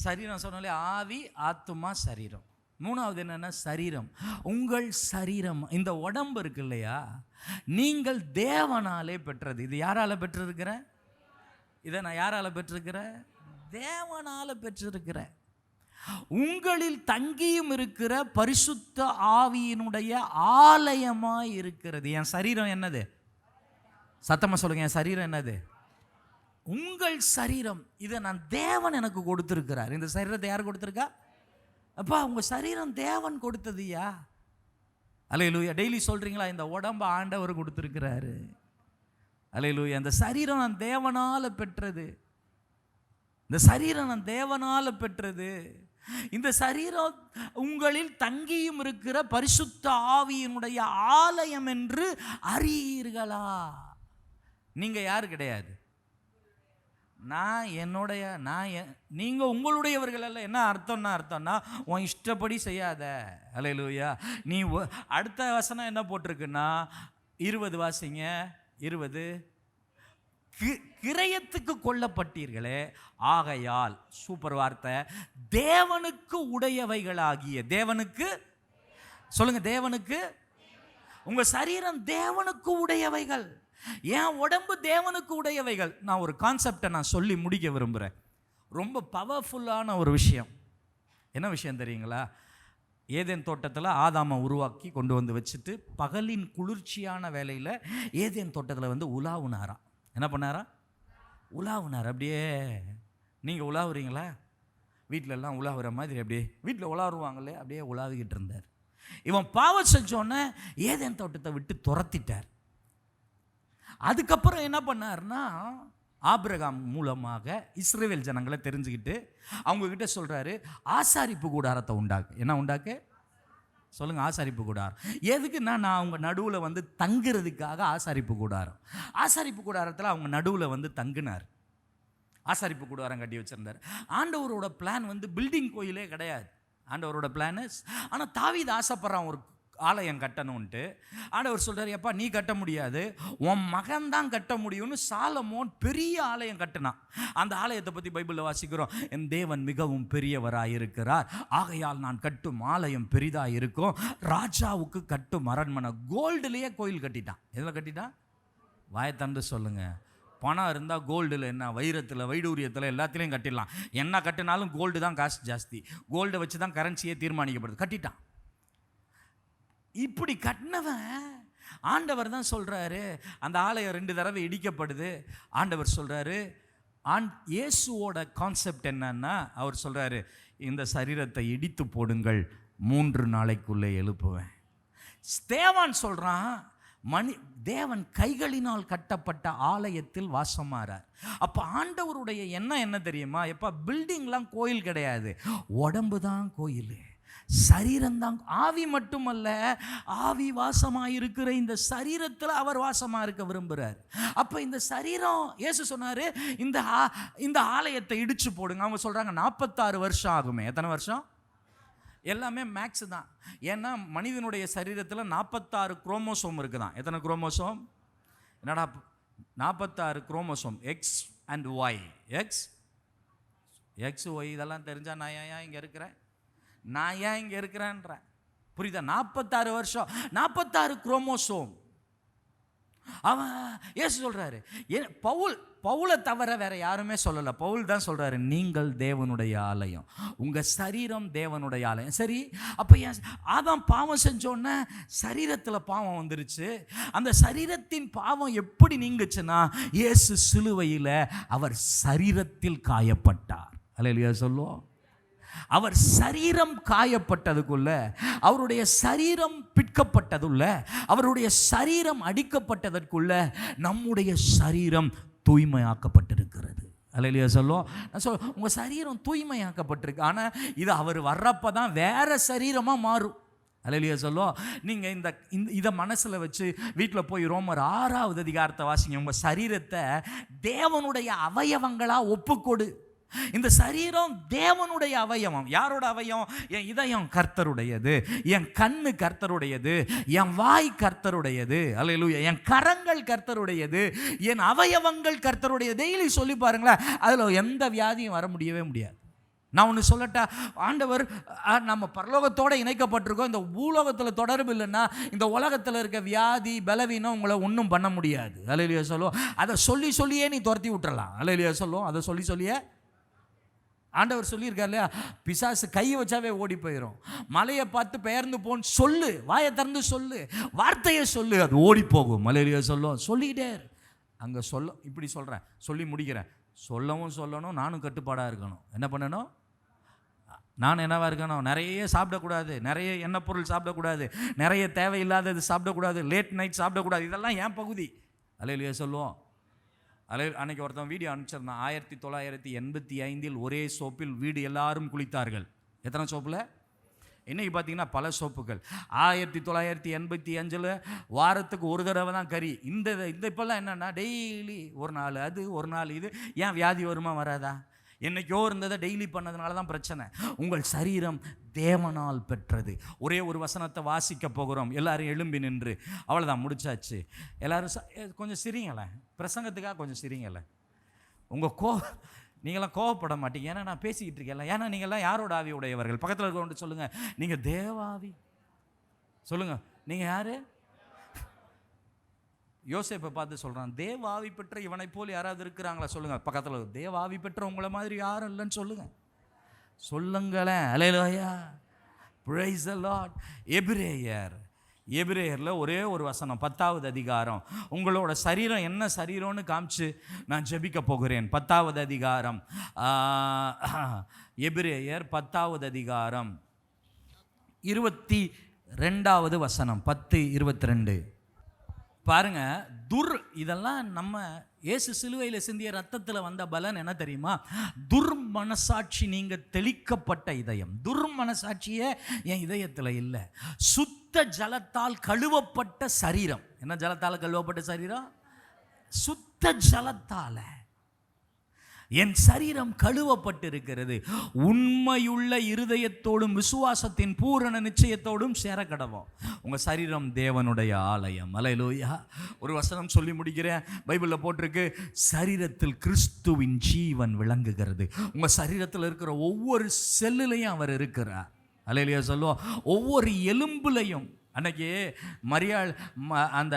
சரீரம் சொன்னாலே ஆவி, ஆத்துமா, சரீரம். 3வது என்னன்னா சரீரம். உங்கள் சரீரம், இந்த உடம்பு இருக்கு இல்லையா, நீங்கள் தேவனாலே பெற்றது. இது யாரால பெற்றிருக்கிற? இதை நான் யாரால பெற்றிருக்கிறேன்? தேவனால பெற்றிருக்கிறேன். உங்களில் தங்கியும் இருக்கிற பரிசுத்த ஆவியினுடைய ஆலயமாய் இருக்கிறது. என் சரீரம் என்னது? சத்தமா சொல்லுங்க, என் சரீரம் என்னது? உங்கள் சரீரம். இதை நான் தேவன் எனக்கு கொடுத்திருக்கிறார். இந்த சரீரத்தை யார் கொடுத்திருக்கா? அப்பா, உங்க சரீரம் தேவன் கொடுத்ததுயா. அல்லேலூயா. டெய்லி சொல்றீங்களா, இந்த உடம்பு ஆண்டவர் கொடுத்திருக்கிறாரு. அல்லேலூயா. இந்த சரீரம் நான் தேவனால பெற்றது. இந்த சரீரம் நான் தேவனால பெற்றது. இந்த சரீரம் உங்களில் தங்கியும் இருக்கிற பரிசுத்த ஆவியினுடைய ஆலயம் என்று அறியீர்களா? நீங்க யாரு கிடையாது, நீங்க உங்களுடையவர்கள் அல்ல. என்ன அர்த்தம்னா உன் இஷ்டப்படி செய்யாத. அல்லேலூயா. நீ அடுத்த வசனம் என்ன போட்டிருக்குன்னா 20 வாசிங்க. 20, கிரயத்துக்கு கொல்லப்பட்டீர்களே, ஆகையால், சூப்பர் வார்த்தை, தேவனுக்கு உடையவைகளாகிய, தேவனுக்கு சொல்லுங்க, தேவனுக்கு. உங்க சரீரம் தேவனுக்கு உடையவைகள். என் உடம்பு தேவனுக்கு உடையவைகள். நான் ஒரு கான்செப்டை நான் சொல்லி முடிக்க விரும்புகிறேன். ரொம்ப பவர்ஃபுல்லான ஒரு விஷயம். என்ன விஷயம் தெரியுங்களா? ஏதேன் தோட்டத்தில் ஆதாமை உருவாக்கி கொண்டு வந்து வச்சுட்டு பகலின் குளிர்ச்சியான வேலையில் ஏதேன் தோட்டத்தில் வந்து உலாவுனாராம். என்ன பண்ணாரா? உலாவுனார். அப்படியே நீங்கள் உலாவுறீங்களா? வீட்டிலெல்லாம் உலாவுற மாதிரி அப்படியே வீட்டில் உலாவுருவாங்களே, அப்படியே உலாவிக்கிட்டு இருந்தார். இவன் பாவம் செஞ்சோன்னே ஏதேன் தோட்டத்தை விட்டு துரத்திட்டார். அதுக்கப்புறம் என்ன பண்ணார்னா, ஆபிரகாம் மூலமாக இஸ்ரவேல் ஜனங்களை தெரிஞ்சுக்கிட்டு அவங்கக்கிட்ட சொல்கிறாரு, ஆசாரிப்பு கூடாரத்தை உண்டாக்கு. என்ன உண்டாக்கு? சொல்லுங்கள், ஆசாரிப்பு கூடாரம். எதுக்குன்னா, நான் அவங்க நடுவில் வந்து தங்குறதுக்காக ஆசாரிப்பு கூடாரம். ஆசாரிப்பு கூடாரத்தில் அவங்க நடுவில் வந்து தங்குனார். ஆசாரிப்பு கூடாரம் கட்டி வச்சுருந்தார். ஆண்டவரோட பிளான் வந்து பில்டிங் கோயிலே கிடையாது. ஆண்டவரோட பிளான். ஆனால் தாவீது ஆசைப்படுறான் ஒரு ஆலயம் கட்டணும்ன்ட்டு. ஆண்டவர் சொல்கிறார், எப்பா நீ கட்ட முடியாது, உன் மகன் தான் கட்ட முடியும்னு சாலமோன் பெரிய ஆலயம் கட்டினான். அந்த ஆலயத்தை பற்றி பைபிளில் வாசிக்கிறோம், என் தேவன் மிகவும் பெரியவராக இருக்கிறார், ஆகையால் நான் கட்டும் ஆலயம் பெரிதாக இருக்கும். ராஜாவுக்கு கட்டும் அரண்மனை. கோல்டுலேயே கோயில் கட்டிட்டான். எதில் கட்டிட்டான்? வாயத்தண்டு சொல்லுங்க, பணம் இருந்தால் கோல்டில் என்ன, வைரத்தில், வைடூரியத்தில் எல்லாத்துலேயும் கட்டிடலாம். என்ன கட்டினாலும் கோல்டு தான் காசு ஜாஸ்தி. கோல்டை வச்சு தான் கரன்சியே தீர்மானிக்கப்படுது. கட்டிட்டான். இப்படி கட்டினவன் ஆண்டவர் தான் சொல்கிறாரு, அந்த ஆலயம் 2 தடவை இடிக்கப்படுது. ஆண்டவர் சொல்கிறாரு, இயேசுவோட கான்செப்ட் என்னன்னா, அவர் சொல்கிறாரு, இந்த சரீரத்தை இடித்து போடுங்கள், 3 நாளைக்குள்ளே எழுப்புவேன். ஸ்தேவான் சொல்கிறான், தேவன் கைகளினால் கட்டப்பட்ட ஆலயத்தில் வாசமாறார். அப்போ ஆண்டவருடைய எண்ணம் என்ன தெரியுமா? எப்போ பில்டிங்லாம் கோயில் கிடையாது, உடம்பு தான் கோயில், சரீரம்தான். ஆவி மட்டுமல்ல, ஆவி வாசமாக இருக்கிற இந்த சரீரத்தில் அவர் வாசமாக இருக்க விரும்புகிறார். அப்போ இந்த சரீரம், இயேசு சொன்னார், இந்த ஆலயத்தை இடிச்சு போடுங்க. அவங்க சொல்கிறாங்க 46 வருஷம் ஆகுமே. எத்தனை வருஷம்? எல்லாமே மேக்ஸ் தான். ஏன்னா மனிதனுடைய சரீரத்தில் 46 குரோமோசோம் இருக்குதான். எத்தனை குரோமோசோம்? என்னடா 46 chromosome, X and Y. X Y இதெல்லாம் தெரிஞ்சால் நான் ஏன் இங்கே இருக்கிறேன், நான் ஏன் இங்கே இருக்கிறேன்ற புரியுதா? 46 வருஷம், 46 குரோமோசோம். அவன் இயேசு சொல்கிறாரு, பவுலை தவிர வேற யாருமே சொல்லலை. பவுல் தான் சொல்கிறாரு, நீங்கள் தேவனுடைய ஆலயம், உங்கள் சரீரம் தேவனுடைய ஆலயம். சரி, அப்போ ஆதாம் பாவம் செஞ்சோன்னே சரீரத்தில் பாவம் வந்துருச்சு. அந்த சரீரத்தின் பாவம் எப்படி நீங்குச்சுன்னா, இயேசு சிலுவையில் அவர் சரீரத்தில் காயப்பட்டார். அல்லேலூயா சொல்லுவோம். அவர் சரீரம் காயப்பட்டதுக்குள்ள, அவருடைய சரீரம் பிற்கப்பட்டதுள்ள, அவருடைய சரீரம் அடிக்கப்பட்டதற்குள்ள நம்முடைய சரீரம் தூய்மையாக்கப்பட்டிருக்கிறது. அல்லேலூயா சொல்லுவோம். உங்கள் சரீரம் தூய்மையாக்கப்பட்டிருக்கு. ஆனால் இது அவர் வர்றப்ப தான் வேற சரீரமாக மாறும். அல்லேலூயா சொல்லுவோம். நீங்கள் இதை மனசில் வச்சு வீட்டில் போய் ரோமர் 6வது அதிகாரத்தை வாசிங்க. உங்கள் சரீரத்தை தேவனுடைய அவயவங்களாக ஒப்புக்கொடு. இந்த சரீரம் தேவனுடைய அவயவம். யாரோட அவயவம்? என் இதயம் கர்த்தருடையது, என் கண்ணு கர்த்தருடையது, என் வாய் கர்த்தருடையது. அல்லேலூயா. என் கரங்கள் கர்த்தருடையது, என் அவயவங்கள் கர்த்தருடையது. டெய்லி சொல்லி பாருங்களேன், அதில் எந்த வியாதியும் வர முடியவே முடியாது. நான் ஒன்று சொல்லட்டா, ஆண்டவர் நம்ம பரலோகத்தோடு இணைக்கப்பட்டிருக்கோம். இந்த பூலோகத்தில் தொடர்பு இல்லைன்னா இந்த உலகத்தில் இருக்க வியாதி பலவீனம் உங்களை ஒன்றும் பண்ண முடியாது. அல்லேலூயா சொல்லுவோம். அதை சொல்லி சொல்லியே நீ துரத்தி விட்டுறலாம். அல்லேலூயா சொல்லுவோம். அதை சொல்லி சொல்லியே ஆண்டவர் சொல்லியிருக்கார் இல்லையா, பிசாசு கையை வச்சாவே ஓடி போயிடும். மலையை பார்த்து பெயர்ந்து போன்னு சொல்லு, வாயை திறந்து சொல்லு, வார்த்தையை சொல்லு, அது ஓடி போகும். மலையிலேயே சொல்லும். சொல்லிக்கிட்டே அங்கே இப்படி சொல்கிறேன், சொல்லி முடிக்கிறேன். சொல்லணும், நானும் கட்டுப்பாடாக இருக்கணும். என்ன பண்ணணும்? நான் என்னவாக இருக்கணும்? நிறைய சாப்பிடக்கூடாது, நிறைய எண்ணெய் பொருள் சாப்பிடக்கூடாது, நிறைய தேவையில்லாதது சாப்பிடக்கூடாது, லேட் நைட் சாப்பிடக்கூடாது. இதெல்லாம் என் பகுதி. அல்லேலூயா சொல்லுவோம். அன்னைக்கு ஒருத்தன் வீடியோ அனுப்பிச்சிருந்தான். 1985 ஒரே சோப்பில் வீடு எல்லாரும் குளித்தார்கள். எத்தனை சோப்பில்? இன்றைக்கி பார்த்தீங்கன்னா பல சோப்புகள். 1985 வாரத்துக்கு ஒரு தடவை தான் கறி. இந்த இப்போல்லாம் என்னென்னா டெய்லி ஒரு நாள் அது, ஒரு நாள் இது. ஏன் வியாதி வருமா வராதா? என்னைக்கோ இருந்ததை டெய்லி பண்ணதுனால தான் பிரச்சனை. உங்கள் சரீரம் தேவனால் பெற்றது. ஒரே ஒரு வசனத்தை வாசிக்க போகிறோம். எல்லாரும் எழும்பி நின்று, அவ்வளோதான், முடிச்சாச்சு. எல்லாரும் கொஞ்சம் சிரிங்களேன், பிரசங்கத்துக்காக கொஞ்சம் சிரிங்களேன். நீங்களாம் கோவப்பட மாட்டீங்க, ஏன்னா நான் பேசிக்கிட்டு இருக்கேன்ல. ஏன்னா நீங்கள்லாம் யாரோட ஆவி உடையவர்கள்? பக்கத்தில் இருக்கவங்க சொல்லுங்கள், நீங்கள் தேவாவி. சொல்லுங்கள், நீங்கள் யார்? யோசேப்பை பார்த்து சொல்கிறான், தேவாவி பெற்ற இவனை போல் யாராவது இருக்கிறாங்களா? சொல்லுங்கள். பக்கத்தில், தேவாவி பெற்ற உங்களை மாதிரி யாரும் இல்லைன்னு சொல்லுங்கள். சொல்லுங்களேன். அல்லேலூயா, பிரைஸ் தி லார்ட். எபிரேயரில் ஒரே ஒரு வசனம், 10வது அதிகாரம். உங்களோட சரீரம் என்ன சரீரம்னு காமிச்சு நான் ஜெபிக்க போகிறேன். 10வது அதிகாரம், எபிரேயர் 10வது அதிகாரம் 22வது வசனம். 10:22 பாருங்க. இதெல்லாம் நம்ம இயேசு சிலுவையில் சிந்திய ரத்தத்தில் வந்த பலன் என்ன தெரியுமா? துர்மனசாட்சி நீங்க தெளிக்கப்பட்ட இதயம். துர்மனசாட்சியே என் இதயத்தில் இல்லை. சுத்த ஜலத்தால் கழுவப்பட்ட சரீரம். என்ன ஜலத்தால் கழுவப்பட்ட சரீரம்? சுத்த ஜலத்தால என் சரீரம் கழுவப்பட்டிருக்கிறது. உண்மையுள்ள இருதயத்தோடும் விசுவாசத்தின் பூரண நிச்சயத்தோடும் சேர கடவோம். உங்கள் சரீரம் தேவனுடைய ஆலயம். அல்லேலூயா. ஒரு வசனம் சொல்லி முடிக்கிறேன். பைபிளில் போட்டிருக்கு, சரீரத்தில் கிறிஸ்துவின் ஜீவன் விளங்குகிறது. உங்கள் சரீரத்தில் இருக்கிற ஒவ்வொரு செல்லுலையும் அவர் இருக்கிறார். அல்லேலூயா சொல்லுவோம். ஒவ்வொரு எலும்புலையும், அன்னைக்கு மரியாள் அந்த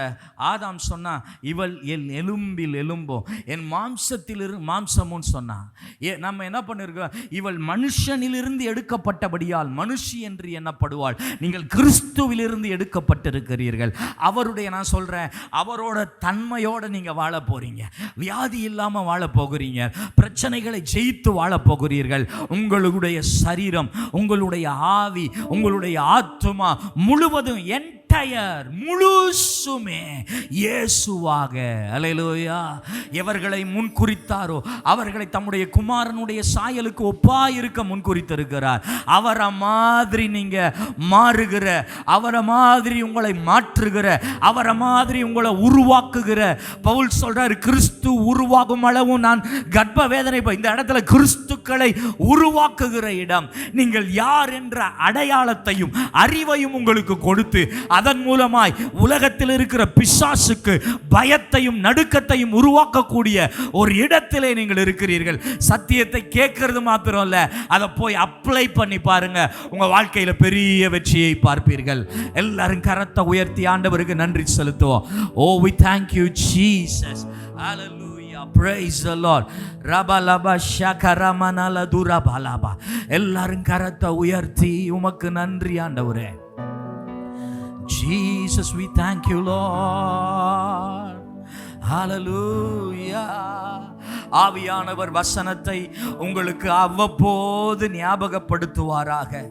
ஆதாம் சொன்னா, இவள் என் எலும்பில் எலும்போ என் மாம்சத்தில் மாம்சமும் சொன்னா. நம்ம என்ன பண்ணிருக்கோம், இவள் மனுஷனிலிருந்து எடுக்கப்பட்டபடியால் மனுஷி என்று எண்ணப்படுவாள். நீங்கள் கிறிஸ்துவிலிருந்து எடுக்கப்பட்டிருக்கிறீர்கள். அவருடைய, நான் சொல்றேன், அவரோட தன்மையோட நீங்க வாழ போறீங்க. வியாதி இல்லாம வாழ போகிறீங்க. பிரச்சனைகளை ஜெயித்து வாழ போகிறீர்கள். உங்களுடைய சரீரம், உங்களுடைய ஆவி, உங்களுடைய ஆத்துமா முழுவதும் என்டையர் முழுசுமே இயேசுவாக. அல்லேலூயா. எவர்களை முன்குறித்தாரோ அவர்களை தம்முடைய குமாரனுடைய சாயலுக்கு ஒப்பாயிருக்க முன்குறித்திருக்கிறார். அவரை மாதிரி நீங்க மாறுகிற, அவரை மாதிரி உங்களை மாற்றுகிற, அவரை மாதிரி உங்களை உருவாக்குகிற, பவுல் சொல்றார், கிறிஸ்து உருவாகும் அளவு நான் கர்ப்ப வேதனை. இந்த இடத்துல கிறிஸ்துக்களை உருவாக்குகிற இடம். நீங்கள் யார் என்ற அடையாளத்தையும் அறிவையும் உங்களுக்கு கொடுத்து அதன் மூலமாய் உலகத்தில் இருக்கிற பிசாசுக்கு பயத்தையும் நடுக்கத்தையும் உருவாக்கக்கூடிய ஒரு இடத்திலே நீங்கள் இருக்கிறீர்கள். சத்தியத்தை கேட்கறது மாத்திரம் இல்ல, அதை போய் அப்ளை பண்ணி பாருங்க. உங்க வாழ்க்கையில பெரிய வெற்றியை பார்ப்பீர்கள். எல்லாரும் கரத்தை உயர்த்தி ஆண்டவருக்கு நன்றி செலுத்துவோம். ஓ, we thank you Jesus. Hallelujah. Praise the Lord. ரபலபா ஷகரமனல துரபலபா. எல்லாரும் கரத்தை உயர்த்தி உமக்கு நன்றி ஆண்டவரே. Jesus, we thank you Lord. Hallelujah. ஆவியானவர் வசனத்தை உங்களுக்கு அவ்வப்போது ஞாபகப்படுத்துவாராக.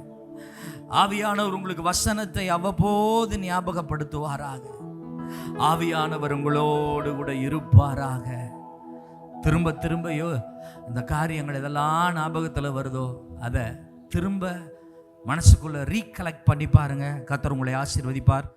ஆவியானவர் உங்களுக்கு வசனத்தை அவ்வப்போது ஞாபகப்படுத்துவாராக. ஆவியானவர் உங்களோடு கூட இருப்பாராக. திரும்ப திரும்பயோ இந்த காரியங்கள் இதெல்லாம் ஞாபகத்தில் வருதோ அதை திரும்ப மனசுக்குள்ள ரீகலெக்ட் பண்ணி பாருங்க. கர்த்தர் உங்களை ஆசீர்வதிப்பார்.